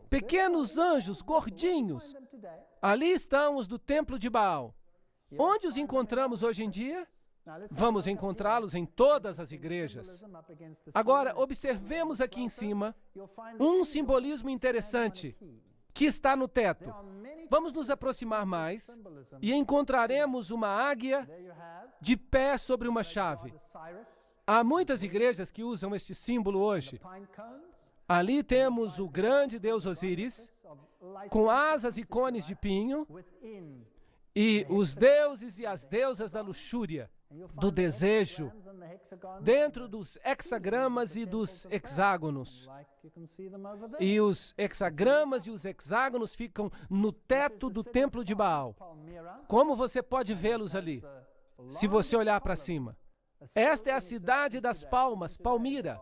A: pequenos anjos gordinhos. Ali estão os do templo de Baal. Onde os encontramos hoje em dia? Vamos encontrá-los em todas as igrejas. Agora, observemos aqui em cima um simbolismo interessante que está no teto. Vamos nos aproximar mais e encontraremos uma águia de pé sobre uma chave. Há muitas igrejas que usam este símbolo hoje. Ali temos o grande deus Osíris, com asas e cones de pinho, e os deuses e as deusas da luxúria, do desejo, dentro dos hexagramas e dos hexágonos. E os hexagramas e os hexágonos ficam no teto do templo de Baal. Como você pode vê-los ali, se você olhar para cima? Esta é a cidade das palmas, Palmira.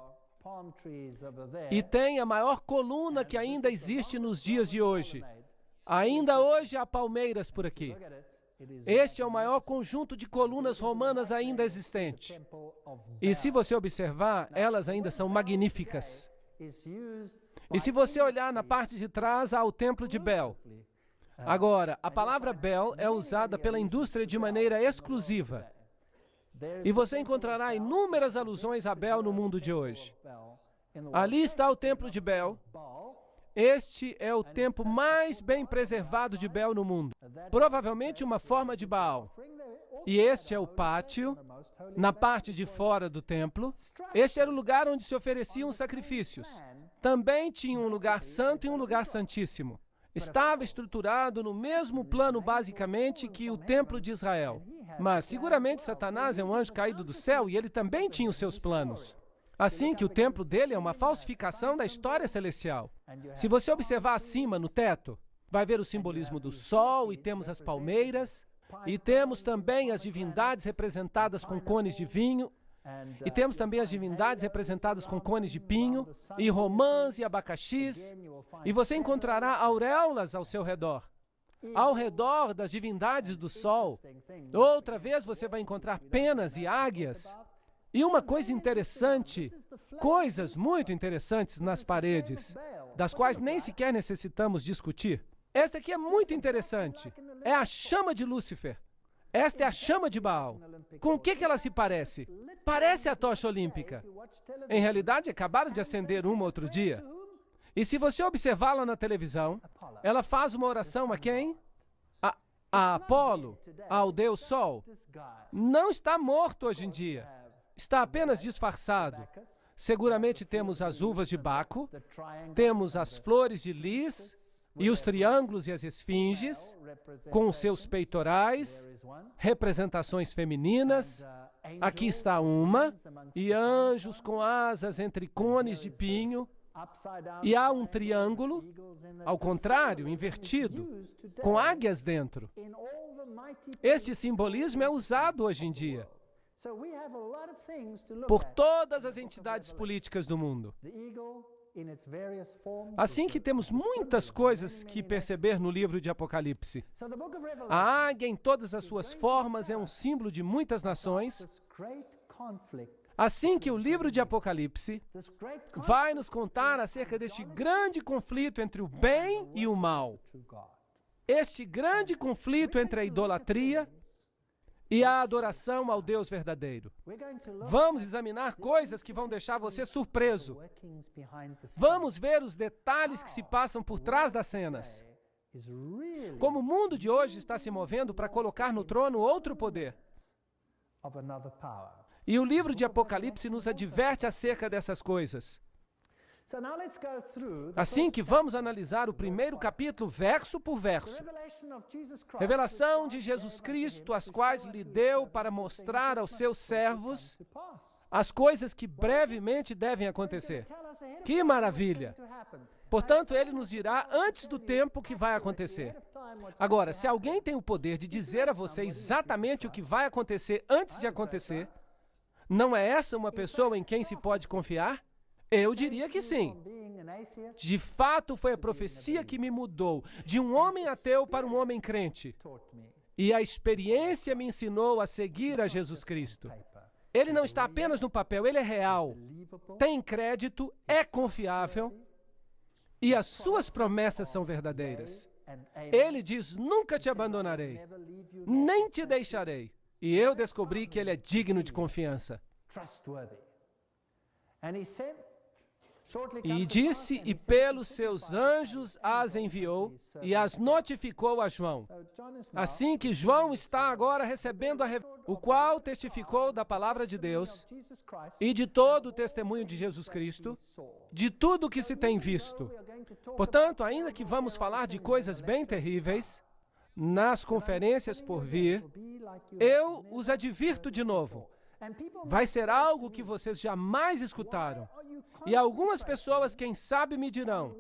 A: E tem a maior coluna que ainda existe nos dias de hoje. Ainda hoje há palmeiras por aqui. Este é o maior conjunto de colunas romanas ainda existente. E se você observar, elas ainda são magníficas. E se você olhar na parte de trás, há o templo de Bel. Agora, a palavra Bel é usada pela indústria de maneira exclusiva. E você encontrará inúmeras alusões a Bel no mundo de hoje. Ali está o templo de Bel. Este é o templo mais bem preservado de Bel no mundo. Provavelmente uma forma de Baal. E este é o pátio, na parte de fora do templo. Este era o lugar onde se ofereciam sacrifícios. Também tinha um lugar santo e um lugar santíssimo. Estava estruturado no mesmo plano, basicamente, que o templo de Israel. Mas, seguramente, Satanás é um anjo caído do céu e ele também tinha os seus planos. Assim que o templo dele é uma falsificação da história celestial. Se você observar acima, no teto, vai ver o simbolismo do sol, e temos as palmeiras, e temos também as divindades representadas com cones de vinho, E temos também as divindades representadas com cones de pinho, e romãs e abacaxis. E você encontrará auréolas ao seu redor. Ao redor das divindades do sol. Outra vez você vai encontrar penas e águias. E uma coisa interessante, coisas muito interessantes nas paredes, das quais nem sequer necessitamos discutir. Esta aqui é muito interessante. É a chama de Lúcifer. Esta é a chama de Baal. Com o que ela se parece? Parece a tocha olímpica. Em realidade, acabaram de acender uma outro dia. E se você observá-la na televisão, ela faz uma oração a quem? A Apolo, ao Deus Sol. Não está morto hoje em dia. Está apenas disfarçado. Seguramente temos as uvas de Baco, temos as flores de lis e os triângulos e as esfinges, com seus peitorais, representações femininas. Aqui está uma, e anjos com asas entre cones de pinho. E há um triângulo, ao contrário, invertido, com águias dentro. Este simbolismo é usado hoje em dia por todas as entidades políticas do mundo. Assim que temos muitas coisas que perceber no livro de Apocalipse. A águia em todas as suas formas é um símbolo de muitas nações. Assim que o livro de Apocalipse vai nos contar acerca deste grande conflito entre o bem e o mal. Este grande conflito entre a idolatria e a adoração ao Deus verdadeiro. Vamos examinar coisas que vão deixar você surpreso. Vamos ver os detalhes que se passam por trás das cenas. Como o mundo de hoje está se movendo para colocar no trono outro poder. E o livro de Apocalipse nos adverte acerca dessas coisas. Assim que vamos analisar o primeiro capítulo, verso por verso. Revelação de Jesus Cristo, as quais lhe deu para mostrar aos seus servos as coisas que brevemente devem acontecer. Que maravilha! Portanto, ele nos dirá antes do tempo que vai acontecer. Agora, se alguém tem o poder de dizer a você exatamente o que vai acontecer antes de acontecer, não é essa uma pessoa em quem se pode confiar? Eu diria que sim. De fato, foi a profecia que me mudou de um homem ateu para um homem crente. E a experiência me ensinou a seguir a Jesus Cristo. Ele não está apenas no papel, ele é real. Tem crédito, é confiável e as suas promessas são verdadeiras. Ele diz, nunca te abandonarei, nem te deixarei. E eu descobri que ele é digno de confiança. E disse, e pelos seus anjos as enviou, e as notificou a João. Assim que João está agora recebendo o qual testificou da palavra de Deus e de todo o testemunho de Jesus Cristo, de tudo o que se tem visto. Portanto, ainda que vamos falar de coisas bem terríveis, nas conferências por vir, eu os advirto de novo. Vai ser algo que vocês jamais escutaram. E algumas pessoas, quem sabe, me dirão,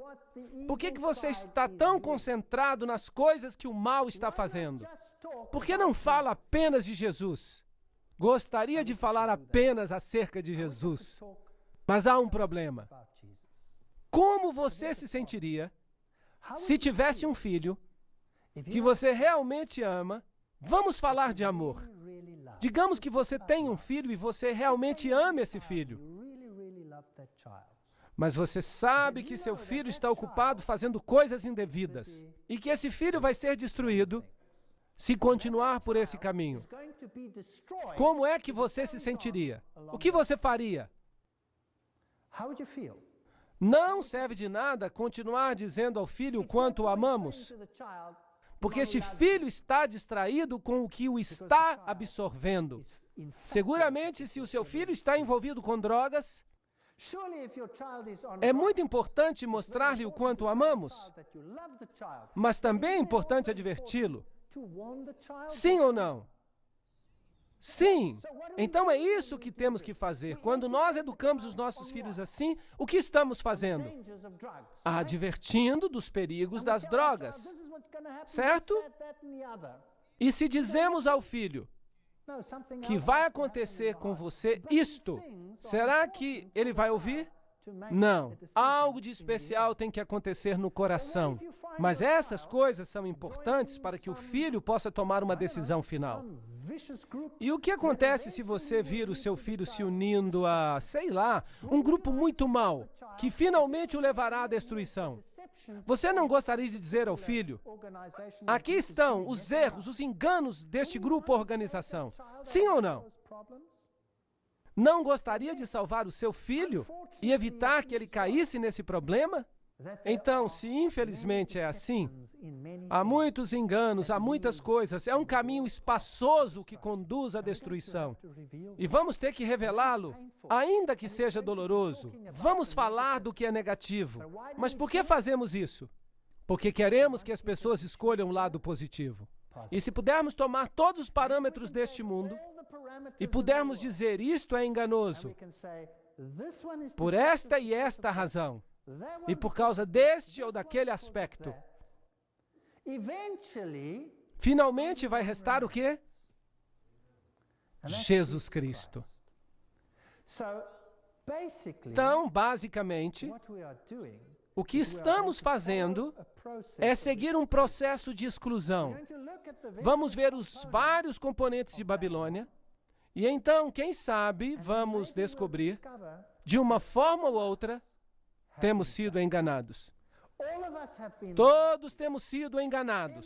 A: por que você está tão concentrado nas coisas que o mal está fazendo? Por que não fala apenas de Jesus? Gostaria de falar apenas acerca de Jesus. Mas há um problema. Como você se sentiria se tivesse um filho que você realmente ama? Vamos falar de amor. Digamos que você tem um filho e você realmente ama esse filho. Mas você sabe que seu filho está ocupado fazendo coisas indevidas e que esse filho vai ser destruído se continuar por esse caminho. Como é que você se sentiria? O que você faria? Não serve de nada continuar dizendo ao filho o quanto o amamos, porque este filho está distraído com o que o está absorvendo. Seguramente, se o seu filho está envolvido com drogas, é muito importante mostrar-lhe o quanto o amamos, mas também é importante adverti-lo. Sim ou não? Sim. Então é isso que temos que fazer. Quando nós educamos os nossos filhos assim, o que estamos fazendo? Advertindo dos perigos das drogas. Certo? E se dizemos ao filho, que vai acontecer com você isto. Será que ele vai ouvir? Não. Algo de especial tem que acontecer no coração. Mas essas coisas são importantes para que o filho possa tomar uma decisão final. E o que acontece se você vir o seu filho se unindo a, sei lá, um grupo muito mau, que finalmente o levará à destruição? Você não gostaria de dizer ao filho: aqui estão os erros, os enganos deste grupo ou organização. Sim ou não? Não gostaria de salvar o seu filho e evitar que ele caísse nesse problema? Então, se infelizmente é assim, há muitos enganos, há muitas coisas, é um caminho espaçoso que conduz à destruição. E vamos ter que revelá-lo, ainda que seja doloroso. Vamos falar do que é negativo. Mas por que fazemos isso? Porque queremos que as pessoas escolham o lado positivo. E se pudermos tomar todos os parâmetros deste mundo e pudermos dizer isto é enganoso, por esta e esta razão, e por causa deste ou daquele aspecto, finalmente vai restar o quê? Jesus Cristo. Então, basicamente, o que estamos fazendo é seguir um processo de exclusão. Vamos ver os vários componentes de Babilônia e então, quem sabe, vamos descobrir, de uma forma ou outra, temos sido enganados. Todos temos sido enganados.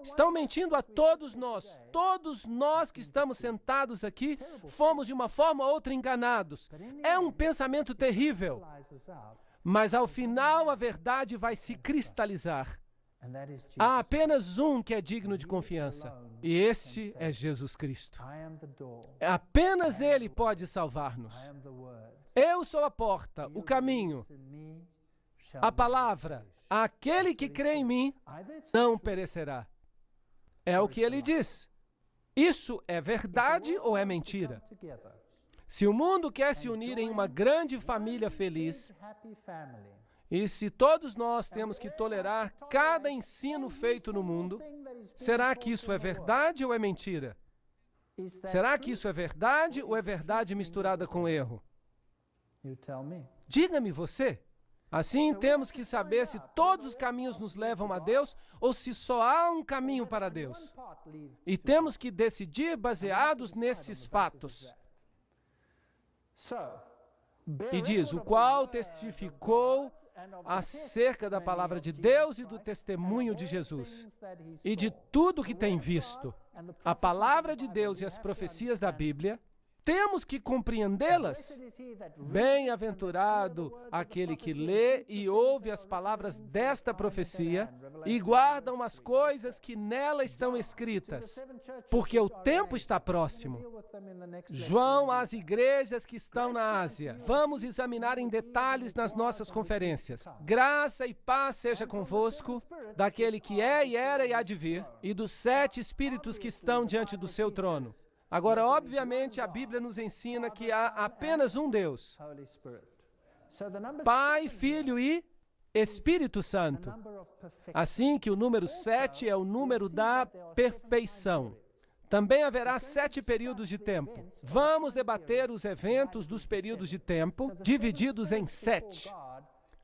A: Estão mentindo a todos nós que estamos sentados aqui, fomos de uma forma ou outra enganados. É um pensamento terrível. Mas ao final a verdade vai se cristalizar. Há apenas um que é digno de confiança, e este é Jesus Cristo. Apenas Ele pode salvar-nos. Eu sou a porta, o caminho, a palavra. Aquele que crê em mim não perecerá. É o que Ele diz. Isso é verdade ou é mentira? Se o mundo quer se unir em uma grande família feliz, e se todos nós temos que tolerar cada ensino feito no mundo, será que isso é verdade ou é mentira? Será que isso é verdade ou é verdade misturada com erro? Diga-me você. Assim, temos que saber se todos os caminhos nos levam a Deus ou se só há um caminho para Deus. E temos que decidir baseados nesses fatos. E diz, o qual testificou acerca da palavra de Deus e do testemunho de Jesus, e de tudo que tem visto. A palavra de Deus e as profecias da Bíblia, temos que compreendê-las. Bem-aventurado aquele que lê e ouve as palavras desta profecia e guardam as coisas que nela estão escritas, porque o tempo está próximo. João às igrejas que estão na Ásia. Vamos examinar em detalhes nas nossas conferências. Graça e paz seja convosco, daquele que é e era e há de vir, e dos 7 espíritos que estão diante do seu trono. Agora, obviamente, a Bíblia nos ensina que há apenas um Deus. Pai, Filho e Espírito Santo. Assim que o número 7 é o número da perfeição. Também haverá 7 períodos de tempo. Vamos debater os eventos dos períodos de tempo, divididos em 7.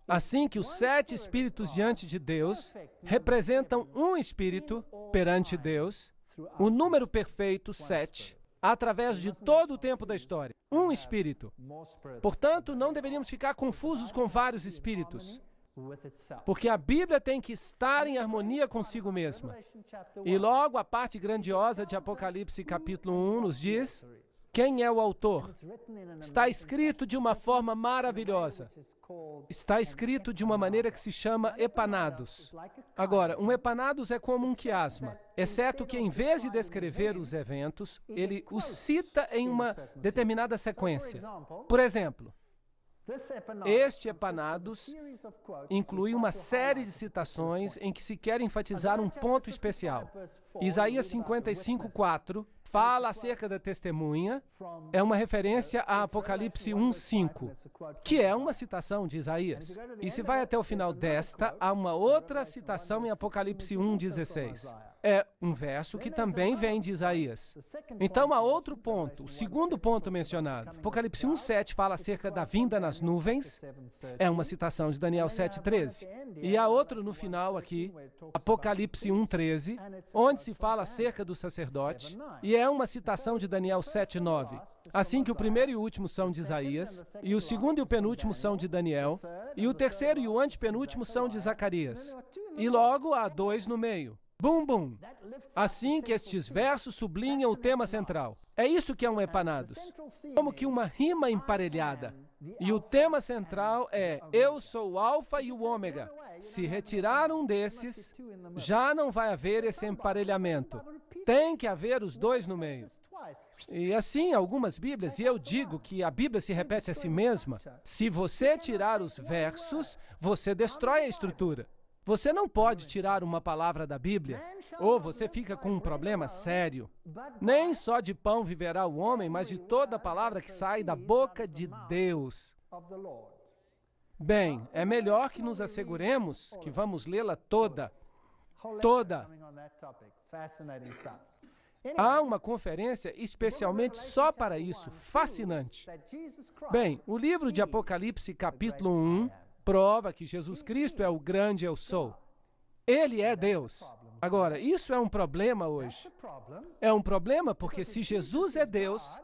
A: Assim que os 7 espíritos diante de Deus representam um espírito perante Deus, o número perfeito, 7, através de todo o tempo da história. Um espírito. Portanto, não deveríamos ficar confusos com vários espíritos, porque a Bíblia tem que estar em harmonia consigo mesma. E logo a parte grandiosa de Apocalipse capítulo 1 nos diz quem é o autor. Está escrito de uma forma maravilhosa. Está escrito de uma maneira que se chama epanados. Agora, um epanados é como um quiasma, exceto que em vez de descrever os eventos, ele os cita em uma determinada sequência. Por exemplo, este epanados inclui uma série de citações em que se quer enfatizar um ponto especial. Isaías 55:4 fala acerca da testemunha, é uma referência a Apocalipse 1:5, que é uma citação de Isaías. E se vai até o final desta, há uma outra citação em Apocalipse 1:16. É um verso que também vem de Isaías. Então, há outro ponto, o segundo ponto mencionado. Apocalipse 1:7 fala acerca da vinda nas nuvens. É uma citação de Daniel 7:13. E há outro no final aqui, Apocalipse 1:13, onde se fala acerca do sacerdote. E é uma citação de Daniel 7:9. Assim que o primeiro e o último são de Isaías, e o segundo e o penúltimo são de Daniel, e o terceiro e o antepenúltimo são de Zacarias. E logo há 2 no meio. Bum, bum. Assim que estes versos sublinham o tema central. É isso que é um Epanados. Como que uma rima emparelhada. E o tema central é: eu sou o Alfa e o Ômega. Se retirar um desses, já não vai haver esse emparelhamento. Tem que haver os 2 no meio. E assim, algumas Bíblias, e eu digo que a Bíblia se repete a si mesma, se você tirar os versos, você destrói a estrutura. Você não pode tirar uma palavra da Bíblia, ou você fica com um problema sério. Nem só de pão viverá o homem, mas de toda palavra que sai da boca de Deus. Bem, é melhor que nos asseguremos que vamos lê-la toda. Toda. Há uma conferência especialmente só para isso, fascinante. Bem, o livro de Apocalipse, capítulo 1, prova que Jesus Cristo é o grande eu sou. Ele é Deus. Agora, isso é um problema hoje. É um problema porque se Jesus é Deus,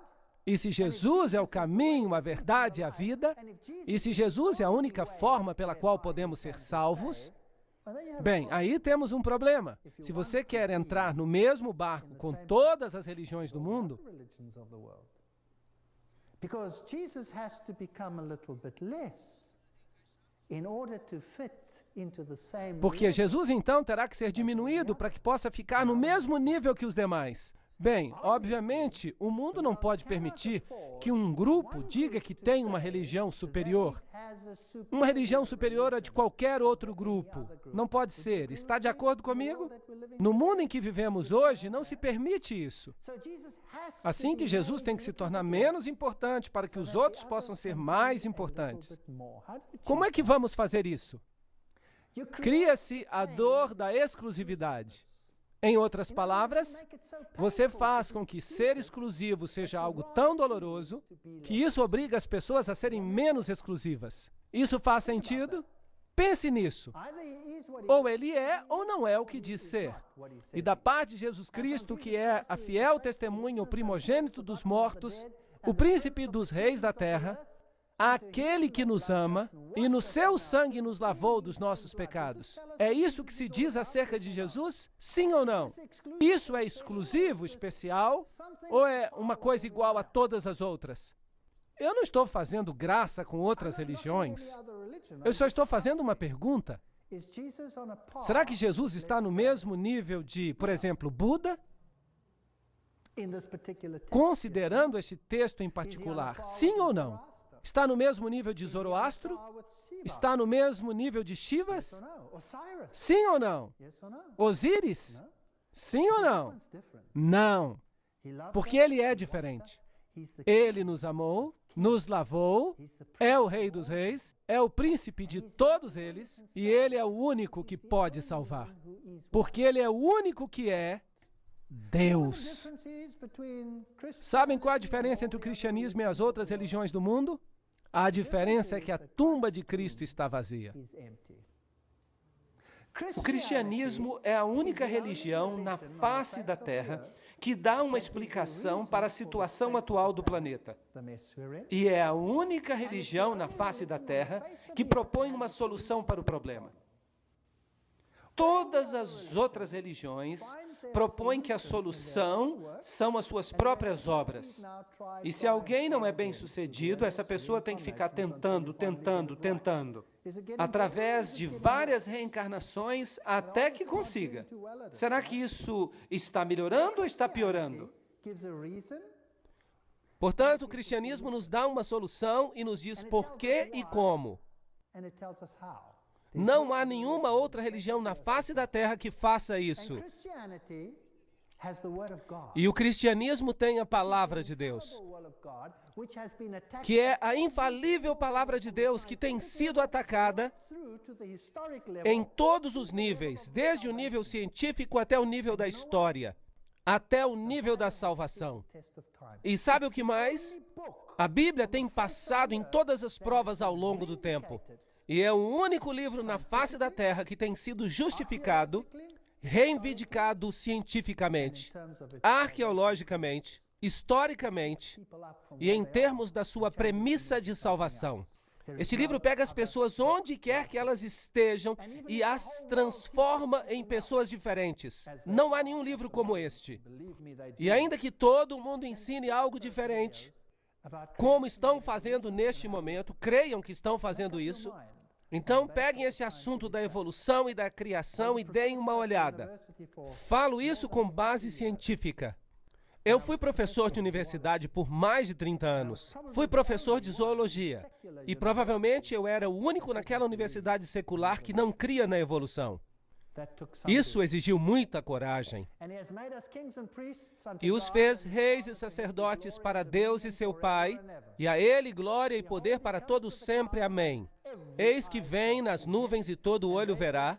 A: e se Jesus é o caminho, a verdade e a vida, e se Jesus é a única forma pela qual podemos ser salvos, bem, aí temos um problema. Se você quer entrar no mesmo barco com todas as religiões do mundo, porque Jesus então terá que ser diminuído para que possa ficar no mesmo nível que os demais. Bem, obviamente, o mundo não pode permitir que um grupo diga que tem uma religião superior. Uma religião superior a de qualquer outro grupo. Não pode ser. Está de acordo comigo? No mundo em que vivemos hoje, não se permite isso. Assim que Jesus tem que se tornar menos importante para que os outros possam ser mais importantes. Como é que vamos fazer isso? Cria-se a dor da exclusividade. Em outras palavras, você faz com que ser exclusivo seja algo tão doloroso que isso obriga as pessoas a serem menos exclusivas. Isso faz sentido? Pense nisso. Ou ele é ou não é o que diz ser. E da parte de Jesus Cristo, que é a fiel testemunha, o primogênito dos mortos, o príncipe dos reis da terra, aquele que nos ama e no seu sangue nos lavou dos nossos pecados. É isso que se diz acerca de Jesus? Sim ou não? Isso é exclusivo, especial, ou é uma coisa igual a todas as outras? Eu não estou fazendo graça com outras religiões. Eu só estou fazendo uma pergunta. Será que Jesus está no mesmo nível de, por exemplo, Buda? Considerando este texto em particular, sim ou não? Está no mesmo nível de Zoroastro? Está no mesmo nível de Shivas? Sim ou não? Osíris? Sim ou não? Não. Porque ele é diferente. Ele nos amou, nos lavou, é o Rei dos Reis, é o príncipe de todos eles, e ele é o único que pode salvar. Porque ele é o único que é Deus. Sabem qual a diferença entre o cristianismo e as outras religiões do mundo? A diferença é que a tumba de Cristo está vazia. O cristianismo é a única religião na face da Terra que dá uma explicação para a situação atual do planeta. E é a única religião na face da Terra que propõe uma solução para o problema. Todas as outras religiões propõem que a solução são as suas próprias obras. E se alguém não é bem-sucedido, essa pessoa tem que ficar tentando, através de várias reencarnações até que consiga. Será que isso está melhorando ou está piorando? Portanto, o cristianismo nos dá uma solução e nos diz por quê e como. Não há nenhuma outra religião na face da terra que faça isso. E o cristianismo tem a palavra de Deus, que é a infalível palavra de Deus que tem sido atacada em todos os níveis, desde o nível científico até o nível da história, até o nível da salvação. E sabe o que mais? A Bíblia tem passado em todas as provas ao longo do tempo. E é o único livro na face da Terra que tem sido justificado, reivindicado cientificamente, arqueologicamente, historicamente e em termos da sua premissa de salvação. Este livro pega as pessoas onde quer que elas estejam e as transforma em pessoas diferentes. Não há nenhum livro como este. E ainda que todo mundo ensine algo diferente, como estão fazendo neste momento, creiam que estão fazendo isso, então peguem esse assunto da evolução e da criação e deem uma olhada. Falo isso com base científica. Eu fui professor de universidade por mais de 30 anos. Fui professor de zoologia. E provavelmente eu era o único naquela universidade secular que não cria na evolução. Isso exigiu muita coragem. E os fez reis e sacerdotes para Deus e seu Pai, e a Ele glória e poder para todos sempre. Amém. Eis que vem nas nuvens e todo olho verá,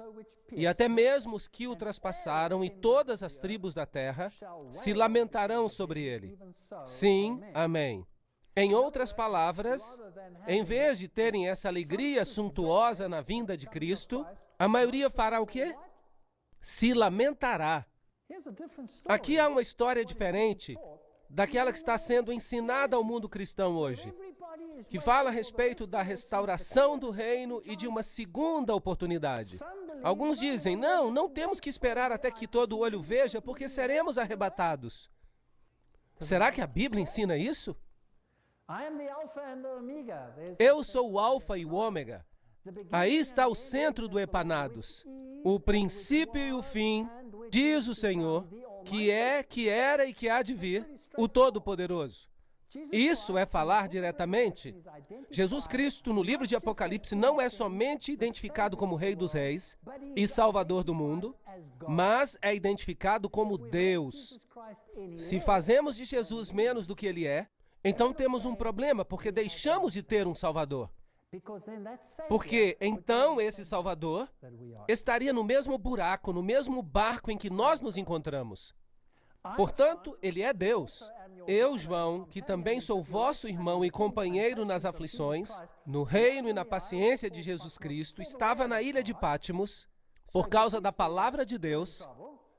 A: e até mesmo os que o traspassaram e todas as tribos da terra se lamentarão sobre ele. Sim, amém. Em outras palavras, em vez de terem essa alegria suntuosa na vinda de Cristo, a maioria fará o quê? Se lamentará. Aqui há uma história diferente daquela que está sendo ensinada ao mundo cristão hoje, que fala a respeito da restauração do reino e de uma segunda oportunidade. Alguns dizem, não temos que esperar até que todo olho veja, porque seremos arrebatados. Será que a Bíblia ensina isso? Eu sou o Alfa e o Ômega. Aí está o centro do Epanados, o princípio e o fim, diz o Senhor, que é, que era e que há de vir, o Todo-Poderoso. Isso é falar diretamente. Jesus Cristo, no livro de Apocalipse, não é somente identificado como Rei dos Reis e Salvador do mundo, mas é identificado como Deus. Se fazemos de Jesus menos do que Ele é, então temos um problema, porque deixamos de ter um Salvador. Porque, então, esse Salvador estaria no mesmo buraco, no mesmo barco em que nós nos encontramos. Portanto, Ele é Deus. Eu, João, que também sou vosso irmão e companheiro nas aflições, no reino e na paciência de Jesus Cristo, estava na ilha de Pátimos, por causa da palavra de Deus.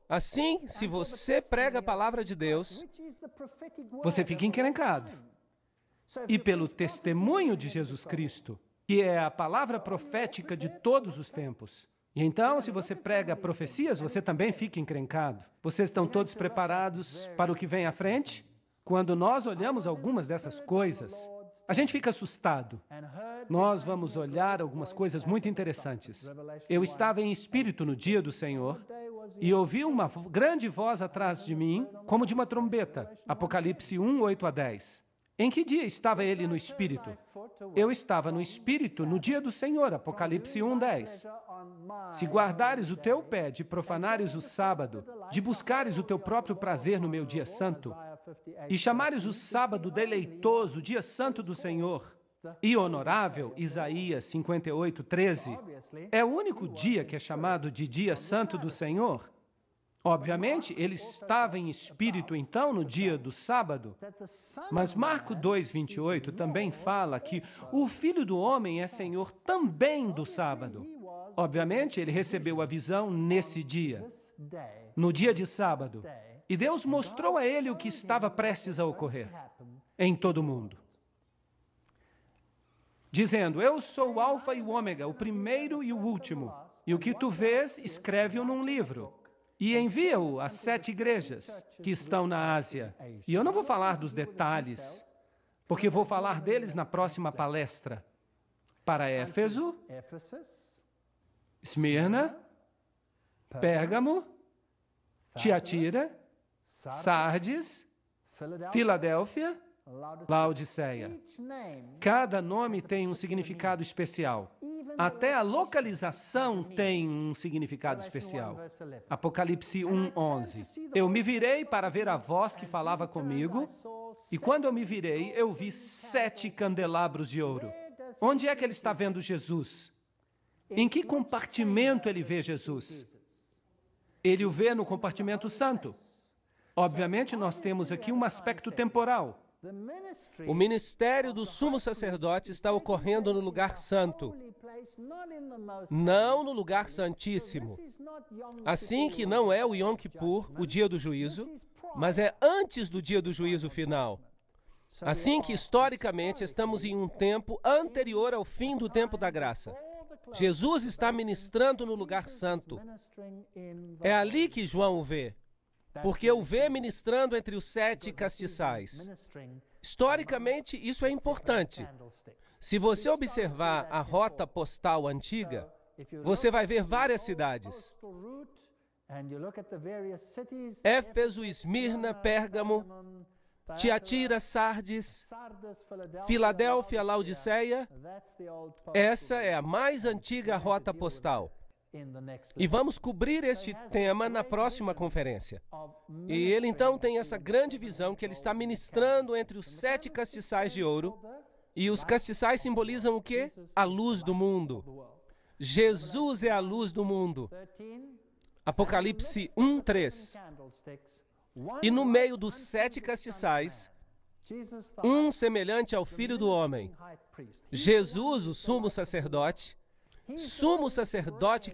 A: Assim, se você prega a palavra de Deus, você fica encrencado. E pelo testemunho de Jesus Cristo, que é a palavra profética de todos os tempos. E então, se você prega profecias, você também fica encrencado. Vocês estão todos preparados para o que vem à frente? Quando nós olhamos algumas dessas coisas, a gente fica assustado. Nós vamos olhar algumas coisas muito interessantes. Eu estava em espírito no dia do Senhor e ouvi uma grande voz atrás de mim, como de uma trombeta. Apocalipse 1, 8 a 10. Em que dia estava ele no Espírito? Eu estava no Espírito no dia do Senhor, Apocalipse 1, 10. Se guardares o teu pé de profanares o sábado, de buscares o teu próprio prazer no meu dia santo, e chamares o sábado deleitoso, dia santo do Senhor, e honorável, Isaías 58, 13, é o único dia que é chamado de dia santo do Senhor. Obviamente, ele estava em espírito, então, no dia do sábado. Mas Marcos 2, 28 também fala que o Filho do Homem é Senhor também do sábado. Obviamente, ele recebeu a visão nesse dia, no dia de sábado. E Deus mostrou a ele o que estava prestes a ocorrer em todo o mundo. Dizendo, eu sou o Alfa e o Ômega, o primeiro e o último. E o que tu vês, escreve-o num livro. E envia-o às 7 igrejas que estão na Ásia. E eu não vou falar dos detalhes, porque vou falar deles na próxima palestra. Para Éfeso, Esmirna, Pérgamo, Tiatira, Sardes, Filadélfia, Laodiceia. Cada nome tem um significado especial. Até a localização tem um significado especial. Apocalipse 1:11. Eu me virei para ver a voz que falava comigo, e quando eu me virei, eu vi 7 candelabros de ouro. Onde é que ele está vendo Jesus? Em que compartimento ele vê Jesus? Ele o vê no compartimento santo. Obviamente, nós temos aqui um aspecto temporal. O ministério do sumo sacerdote está ocorrendo no lugar santo, não no lugar santíssimo. Assim que não é o Yom Kippur, o dia do juízo, mas é antes do dia do juízo final. Assim que, historicamente, estamos em um tempo anterior ao fim do tempo da graça. Jesus está ministrando no lugar santo. É ali que João o vê, porque o vê ministrando entre os 7 castiçais. Historicamente, isso é importante. Se você observar a rota postal antiga, você vai ver várias cidades. Éfeso, Esmirna, Pérgamo, Tiatira, Sardes, Filadélfia, Laodiceia. Essa é a mais antiga rota postal. E vamos cobrir este tema na próxima conferência. E ele então tem essa grande visão que ele está ministrando entre os 7 castiçais de ouro. E os castiçais simbolizam o quê? A luz do mundo. Jesus é a luz do mundo. Apocalipse 1:3. E no meio dos 7 castiçais, um semelhante ao Filho do Homem. Jesus, o sumo sacerdote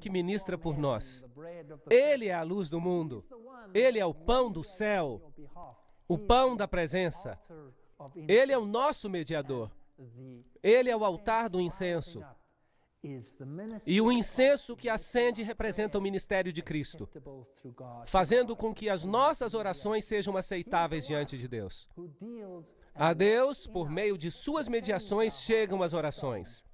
A: que ministra por nós. Ele é a luz do mundo. Ele é o pão do céu, o pão da presença. Ele é o nosso mediador. Ele é o altar do incenso. E o incenso que acende representa o ministério de Cristo, fazendo com que as nossas orações sejam aceitáveis diante de Deus. A Deus, por meio de suas mediações, chegam as orações.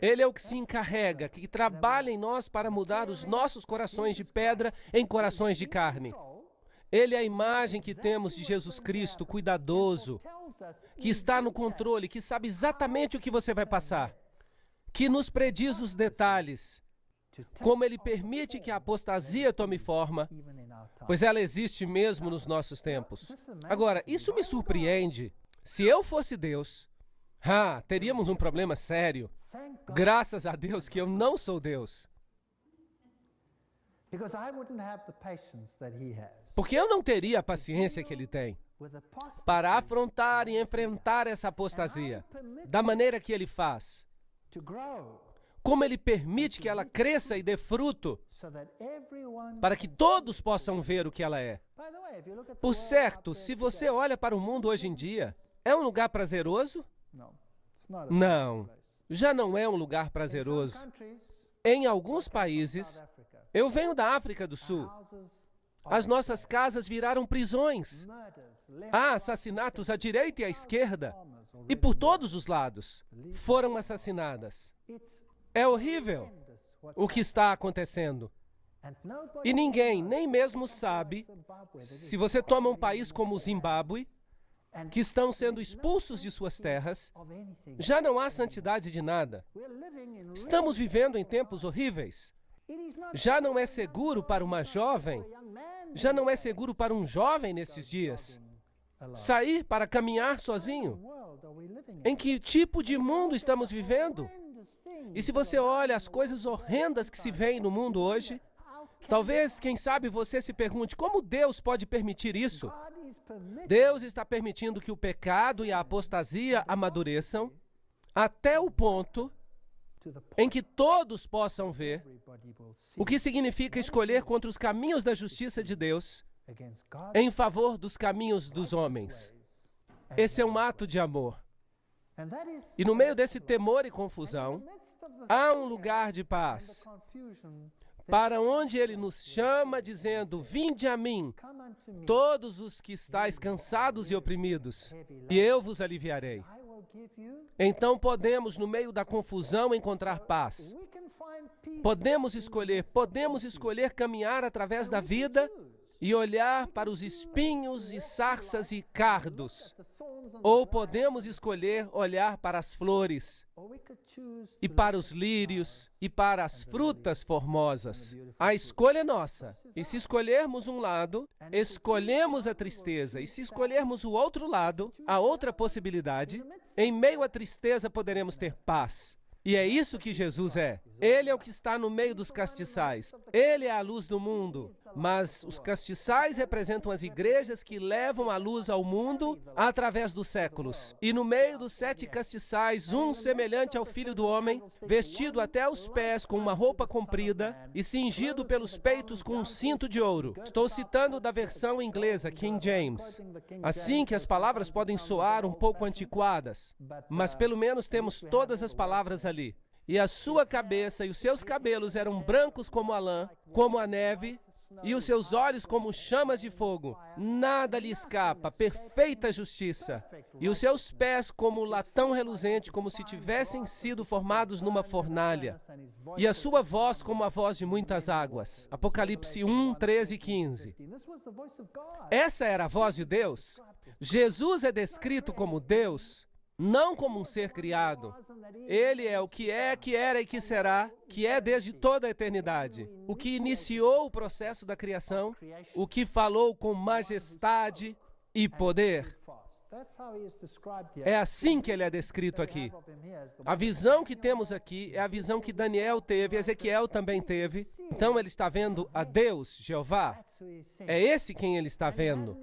A: Ele é o que se encarrega, que trabalha em nós para mudar os nossos corações de pedra em corações de carne. Ele é a imagem que temos de Jesus Cristo, cuidadoso, que está no controle, que sabe exatamente o que você vai passar, que nos prediz os detalhes, como ele permite que a apostasia tome forma, pois ela existe mesmo nos nossos tempos. Agora, isso me surpreende. Se eu fosse Deus, teríamos um problema sério. Graças a Deus que eu não sou Deus. Porque eu não teria a paciência que ele tem para afrontar e enfrentar essa apostasia da maneira que ele faz. Como ele permite que ela cresça e dê fruto, para que todos possam ver o que ela é. Por certo, se você olha para o mundo hoje em dia, é um lugar prazeroso? Não, já não é um lugar prazeroso. Em alguns países, eu venho da África do Sul, as nossas casas viraram prisões. Há assassinatos à direita e à esquerda, e por todos os lados foram assassinadas. É horrível o que está acontecendo. E ninguém, nem mesmo sabe, se você toma um país como o Zimbábue, que estão sendo expulsos de suas terras, já não há santidade de nada. Estamos vivendo em tempos horríveis. Já não é seguro para uma jovem, já não é seguro para um jovem nesses dias sair para caminhar sozinho. Em que tipo de mundo estamos vivendo? E se você olha as coisas horrendas que se veem no mundo hoje, talvez, quem sabe, você se pergunte, como Deus pode permitir isso? Deus está permitindo que o pecado e a apostasia amadureçam até o ponto em que todos possam ver o que significa escolher contra os caminhos da justiça de Deus em favor dos caminhos dos homens. Esse é um ato de amor. E no meio desse temor e confusão, há um lugar de paz, para onde ele nos chama dizendo, vinde a mim, todos os que estáis cansados e oprimidos, e eu vos aliviarei. Então podemos, no meio da confusão, encontrar paz. Podemos escolher caminhar através da vida e olhar para os espinhos e sarças e cardos. Ou podemos escolher olhar para as flores, e para os lírios, e para as frutas formosas. A escolha é nossa. E se escolhermos um lado, escolhemos a tristeza. E se escolhermos o outro lado, a outra possibilidade, em meio à tristeza poderemos ter paz. E é isso que Jesus é. Ele é o que está no meio dos castiçais. Ele é a luz do mundo. Mas os castiçais representam as igrejas que levam a luz ao mundo através dos séculos. E no meio dos 7 castiçais, um semelhante ao Filho do Homem, vestido até os pés com uma roupa comprida e cingido pelos peitos com um cinto de ouro. Estou citando da versão inglesa, King James. Assim que as palavras podem soar um pouco antiquadas, mas pelo menos temos todas as palavras ali. E a sua cabeça e os seus cabelos eram brancos como a lã, como a neve, e os seus olhos como chamas de fogo. Nada lhe escapa, perfeita justiça. E os seus pés como latão reluzente, como se tivessem sido formados numa fornalha. E a sua voz como a voz de muitas águas. Apocalipse 1, 13 e 15. Essa era a voz de Deus. Jesus é descrito como Deus, não como um ser criado. Ele é o que é, que era e que será, que é desde toda a eternidade. O que iniciou o processo da criação, o que falou com majestade e poder. É assim que ele é descrito aqui. A visão que temos aqui é a visão que Daniel teve, Ezequiel também teve. Então ele está vendo a Deus, Jeová. É esse quem ele está vendo.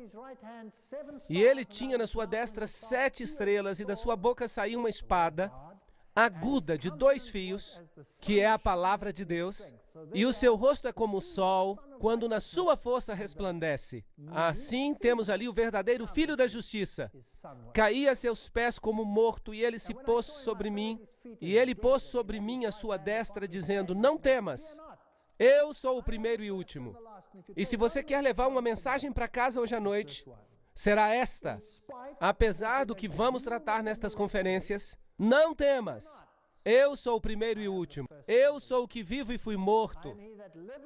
A: E ele tinha na sua destra 7 estrelas, e da sua boca saía uma espada aguda de 2 fios, que é a palavra de Deus, e o seu rosto é como o sol, quando na sua força resplandece. Assim temos ali o verdadeiro Filho da Justiça. Caía a seus pés como morto, e ele se pôs sobre mim, e ele pôs sobre mim a sua destra, dizendo: não temas, eu sou o primeiro e último. E se você quer levar uma mensagem para casa hoje à noite, será esta: apesar do que vamos tratar nestas conferências, não temas, eu sou o primeiro e último. Eu sou o que vivo e fui morto,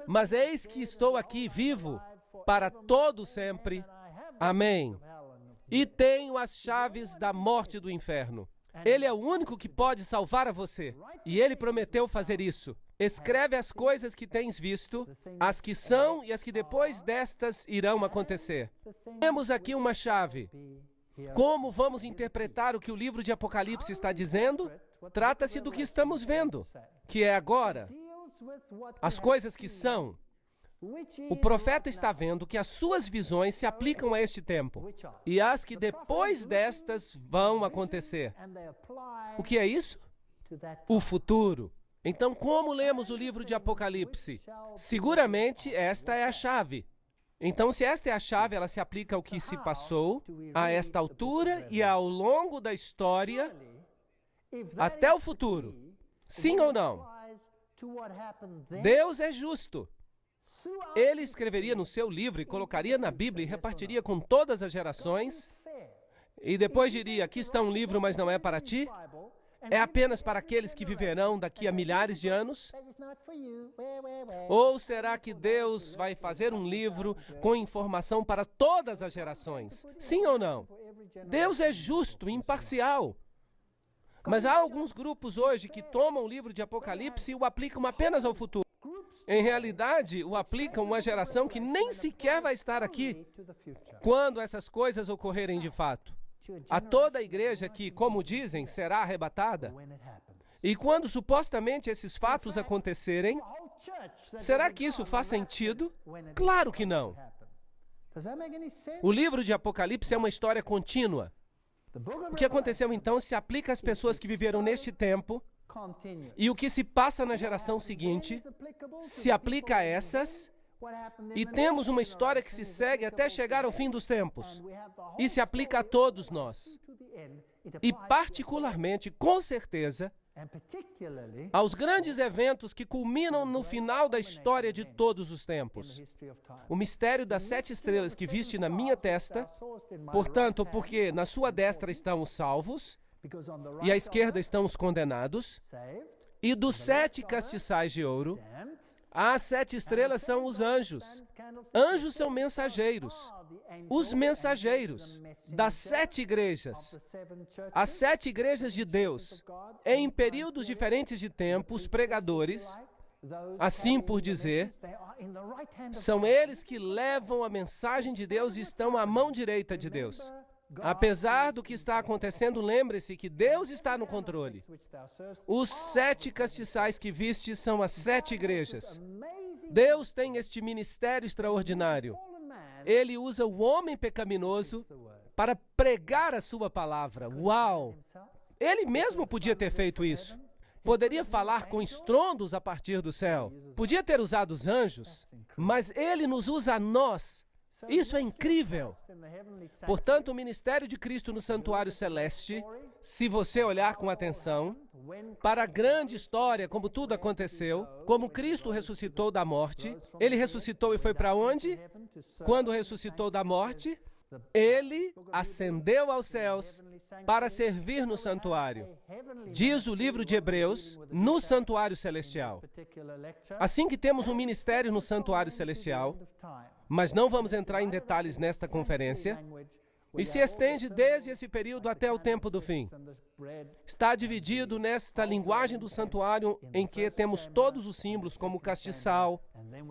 A: mas eis que estou aqui vivo para todo sempre. Amém. E tenho as chaves da morte e do inferno. Ele é o único que pode salvar a você, e ele prometeu fazer isso. Escreve as coisas que tens visto, as que são e as que depois destas irão acontecer. Temos aqui uma chave. Como vamos interpretar o que o livro de Apocalipse está dizendo? Trata-se do que estamos vendo, que é agora. As coisas que são. O profeta está vendo que as suas visões se aplicam a este tempo, e as que depois destas vão acontecer. O que é isso? O futuro. Então, como lemos o livro de Apocalipse? Seguramente esta é a chave. Então, se esta é a chave, ela se aplica ao que se passou, a esta altura e ao longo da história, até o futuro. Sim ou não? Deus é justo. Ele escreveria no seu livro e colocaria na Bíblia e repartiria com todas as gerações, e depois diria: aqui está um livro, mas não é para ti. É apenas para aqueles que viverão daqui a milhares de anos? Ou será que Deus vai fazer um livro com informação para todas as gerações? Sim ou não? Deus é justo, imparcial. Mas há alguns grupos hoje que tomam o livro de Apocalipse e o aplicam apenas ao futuro. Em realidade, o aplicam a uma geração que nem sequer vai estar aqui quando essas coisas ocorrerem de fato. A toda a igreja que, como dizem, será arrebatada. E quando supostamente esses fatos acontecerem, será que isso faz sentido? Claro que não. O livro de Apocalipse é uma história contínua. O que aconteceu então se aplica às pessoas que viveram neste tempo, e o que se passa na geração seguinte se aplica a essas. E temos uma história que se segue até chegar ao fim dos tempos. E se aplica a todos nós. E particularmente, com certeza, aos grandes eventos que culminam no final da história de todos os tempos. O mistério das 7 estrelas que viste na minha testa, portanto, porque na sua destra estão os salvos, e à esquerda estão os condenados, e dos 7 castiçais de ouro, As 7 estrelas são os anjos. Anjos são mensageiros. Os mensageiros das 7 igrejas. As 7 igrejas de Deus. Em períodos diferentes de tempo, os pregadores, assim por dizer, são eles que levam a mensagem de Deus e estão à mão direita de Deus. Apesar do que está acontecendo, lembre-se que Deus está no controle. Os 7 castiçais que viste são as 7 igrejas. Deus tem este ministério extraordinário. Ele usa o homem pecaminoso para pregar a sua palavra. Uau! Ele mesmo podia ter feito isso. Poderia falar com estrondos a partir do céu. Podia ter usado os anjos, mas ele nos usa a nós. Isso é incrível. Portanto, o ministério de Cristo no santuário celeste, se você olhar com atenção, para a grande história, como tudo aconteceu, como Cristo ressuscitou da morte, ele ressuscitou e foi para onde? Quando ressuscitou da morte, ele ascendeu aos céus para servir no santuário. Diz o livro de Hebreus, no santuário celestial. Assim que temos um ministério no santuário celestial, mas não vamos entrar em detalhes nesta conferência, e se estende desde esse período até o tempo do fim. Está dividido nesta linguagem do santuário em que temos todos os símbolos, como o castiçal,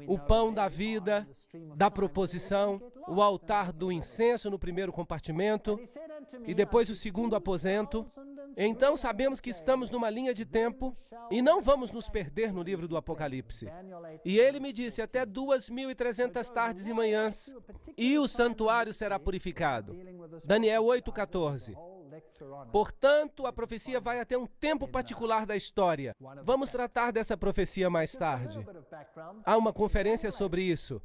A: o pão da vida, da proposição, o altar do incenso no primeiro compartimento e depois o segundo aposento. Então sabemos que estamos numa linha de tempo e não vamos nos perder no livro do Apocalipse. E ele me disse, até 2.300 tardes e manhãs, e o santuário será purificado. Daniel 8,14. Portanto, a profecia vai até um tempo particular da história. Vamos tratar dessa profecia mais tarde. Há uma conferência sobre isso.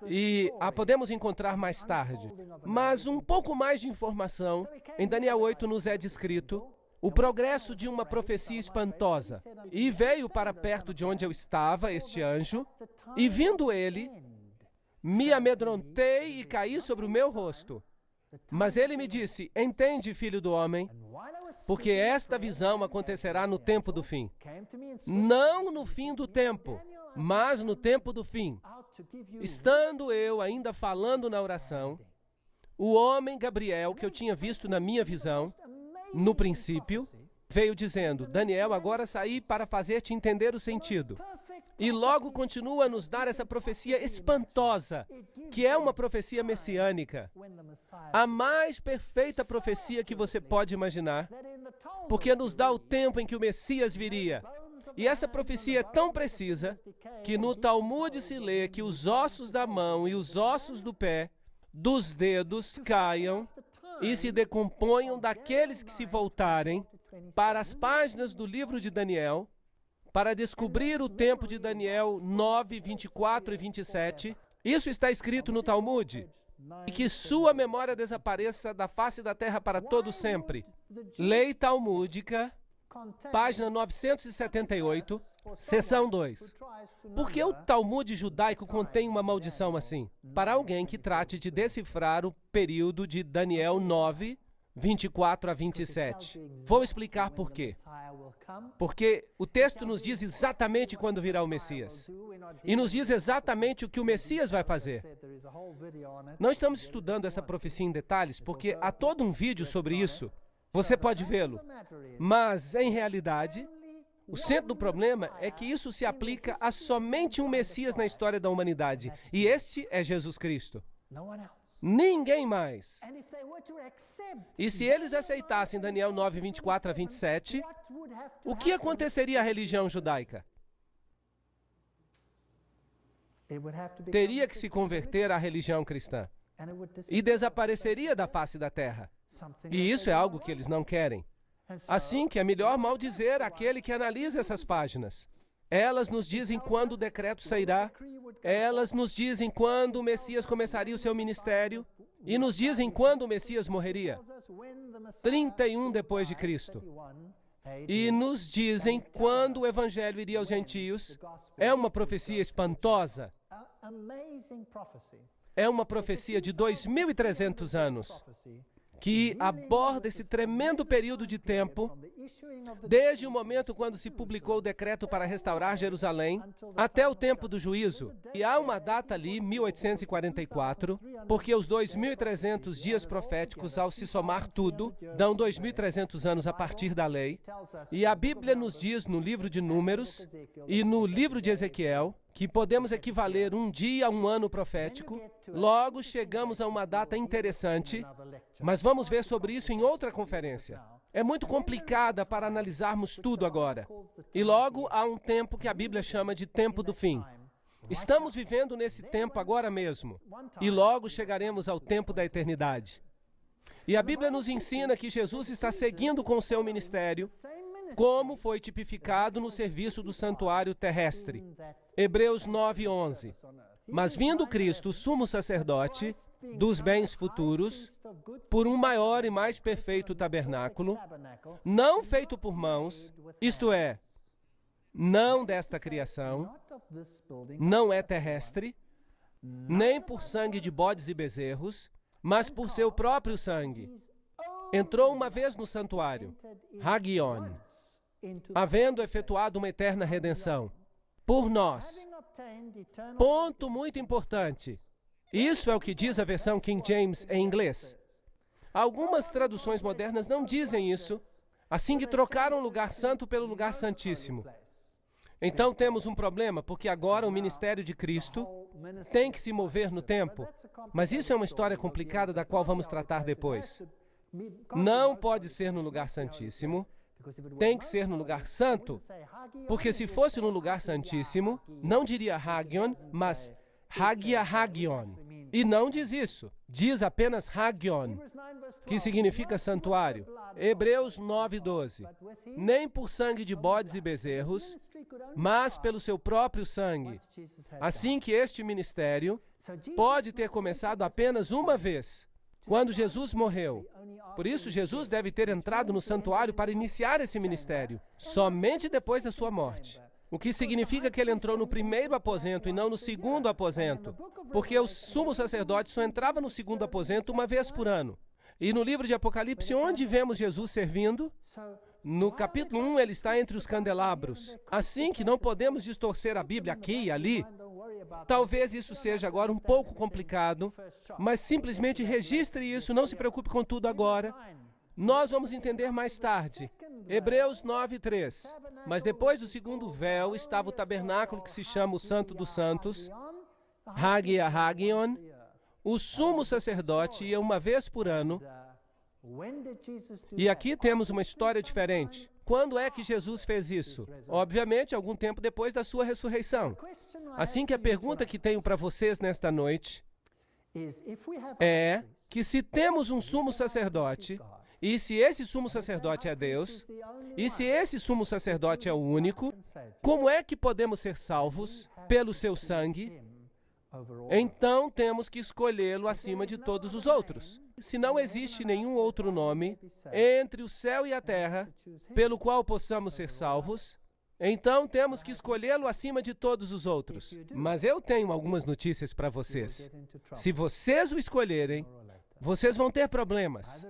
A: E a podemos encontrar mais tarde. Mas um pouco mais de informação, em Daniel 8 nos é descrito o progresso de uma profecia espantosa. E veio para perto de onde eu estava, este anjo, e vindo ele, me amedrontei e caí sobre o meu rosto. Mas ele me disse, entende, filho do homem, porque esta visão acontecerá no tempo do fim. Não no fim do tempo, mas no tempo do fim. Estando eu ainda falando na oração, o homem Gabriel, que eu tinha visto na minha visão, no princípio, veio dizendo, Daniel, agora saí para fazer-te entender o sentido. E logo continua a nos dar essa profecia espantosa, que é uma profecia messiânica. A mais perfeita profecia que você pode imaginar, porque nos dá o tempo em que o Messias viria. E essa profecia é tão precisa, que no Talmud se lê que os ossos da mão e os ossos do pé, dos dedos, caiam e se decomponham daqueles que se voltarem para as páginas do livro de Daniel, para descobrir o tempo de Daniel 9, 24 e 27. Isso está escrito no Talmud. E que sua memória desapareça da face da terra para todo sempre. Lei Talmúdica, página 978, seção 2. Por que o Talmud judaico contém uma maldição assim? Para alguém que trate de decifrar o período de Daniel 9, 24 a 27. Vou explicar por quê. Porque o texto nos diz exatamente quando virá o Messias. E nos diz exatamente o que o Messias vai fazer. Não estamos estudando essa profecia em detalhes, porque há todo um vídeo sobre isso. Você pode vê-lo. Mas, em realidade, o centro do problema é que isso se aplica a somente um Messias na história da humanidade. E este é Jesus Cristo. Ninguém mais. E se eles aceitassem Daniel 9, 24 a 27, o que aconteceria à religião judaica? Teria que se converter à religião cristã. E desapareceria da face da terra. E isso é algo que eles não querem. Assim que é melhor maldizer aquele que analisa essas páginas. Elas nos dizem quando o decreto sairá, elas nos dizem quando o Messias começaria o seu ministério e nos dizem quando o Messias morreria. 31 depois de Cristo. E nos dizem quando o Evangelho iria aos gentios. É uma profecia espantosa. É uma profecia de 2.300 anos que aborda esse tremendo período de tempo desde o momento quando se publicou o decreto para restaurar Jerusalém até o tempo do juízo. E há uma data ali, 1844, porque os 2.300 dias proféticos, ao se somar tudo, dão 2.300 anos a partir da lei. E a Bíblia nos diz no livro de Números e no livro de Ezequiel que podemos equivaler um dia a um ano profético. Logo, chegamos a uma data interessante, mas vamos ver sobre isso em outra conferência. É muito complicada para analisarmos tudo agora. E logo, há um tempo que a Bíblia chama de tempo do fim. Estamos vivendo nesse tempo agora mesmo, e logo chegaremos ao tempo da eternidade. E a Bíblia nos ensina que Jesus está seguindo com o seu ministério, como foi tipificado no serviço do santuário terrestre. Hebreus 9:11. Mas vindo Cristo, o sumo sacerdote dos bens futuros, por um maior e mais perfeito tabernáculo, não feito por mãos, isto é, não desta criação, não é terrestre, nem por sangue de bodes e bezerros, mas por seu próprio sangue. Entrou uma vez no santuário, Hagion, havendo efetuado uma eterna redenção por nós. Ponto muito importante. Isso é o que diz a versão King James em inglês. Algumas traduções modernas não dizem isso, assim que trocaram o lugar santo pelo lugar santíssimo. Então temos um problema, porque agora o ministério de Cristo tem que se mover no tempo. Mas isso é uma história complicada da qual vamos tratar depois. Não pode ser no lugar santíssimo, tem que ser no lugar santo, porque se fosse no lugar santíssimo, não diria Hagion, mas Hagia Hagion. E não diz isso, diz apenas Hagion, que significa santuário. Hebreus 9:12. Nem por sangue de bodes e bezerros, mas pelo seu próprio sangue. Assim que este ministério pode ter começado apenas uma vez, quando Jesus morreu. Por isso, Jesus deve ter entrado no santuário para iniciar esse ministério, somente depois da sua morte. O que significa que ele entrou no primeiro aposento e não no segundo aposento, porque o sumo sacerdote só entrava no segundo aposento uma vez por ano. E no livro de Apocalipse, onde vemos Jesus servindo? No capítulo 1, ele está entre os candelabros. Assim que não podemos distorcer a Bíblia aqui e ali. Talvez isso seja agora um pouco complicado, mas simplesmente registre isso, não se preocupe com tudo agora. Nós vamos entender mais tarde. Hebreus 9:3. Mas depois do segundo véu estava o tabernáculo que se chama o Santo dos Santos, Hagia Hagion. O sumo sacerdote ia uma vez por ano. E aqui temos uma história diferente. Quando é que Jesus fez isso? Obviamente, algum tempo depois da sua ressurreição. Assim que a pergunta que tenho para vocês nesta noite é que se temos um sumo sacerdote, e se esse sumo sacerdote é Deus, e se esse sumo sacerdote é o único, como é que podemos ser salvos pelo seu sangue? Então temos que escolhê-lo acima de todos os outros. Se não existe nenhum outro nome entre o céu e a terra pelo qual possamos ser salvos, então temos que escolhê-lo acima de todos os outros. Mas eu tenho algumas notícias para vocês. Se vocês o escolherem, vocês vão ter problemas.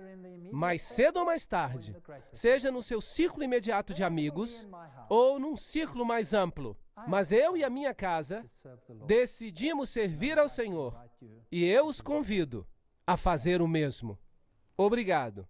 A: Mais cedo ou mais tarde, seja no seu círculo imediato de amigos ou num círculo mais amplo. Mas eu e a minha casa decidimos servir ao Senhor, e eu os convido a fazer o mesmo. Obrigado.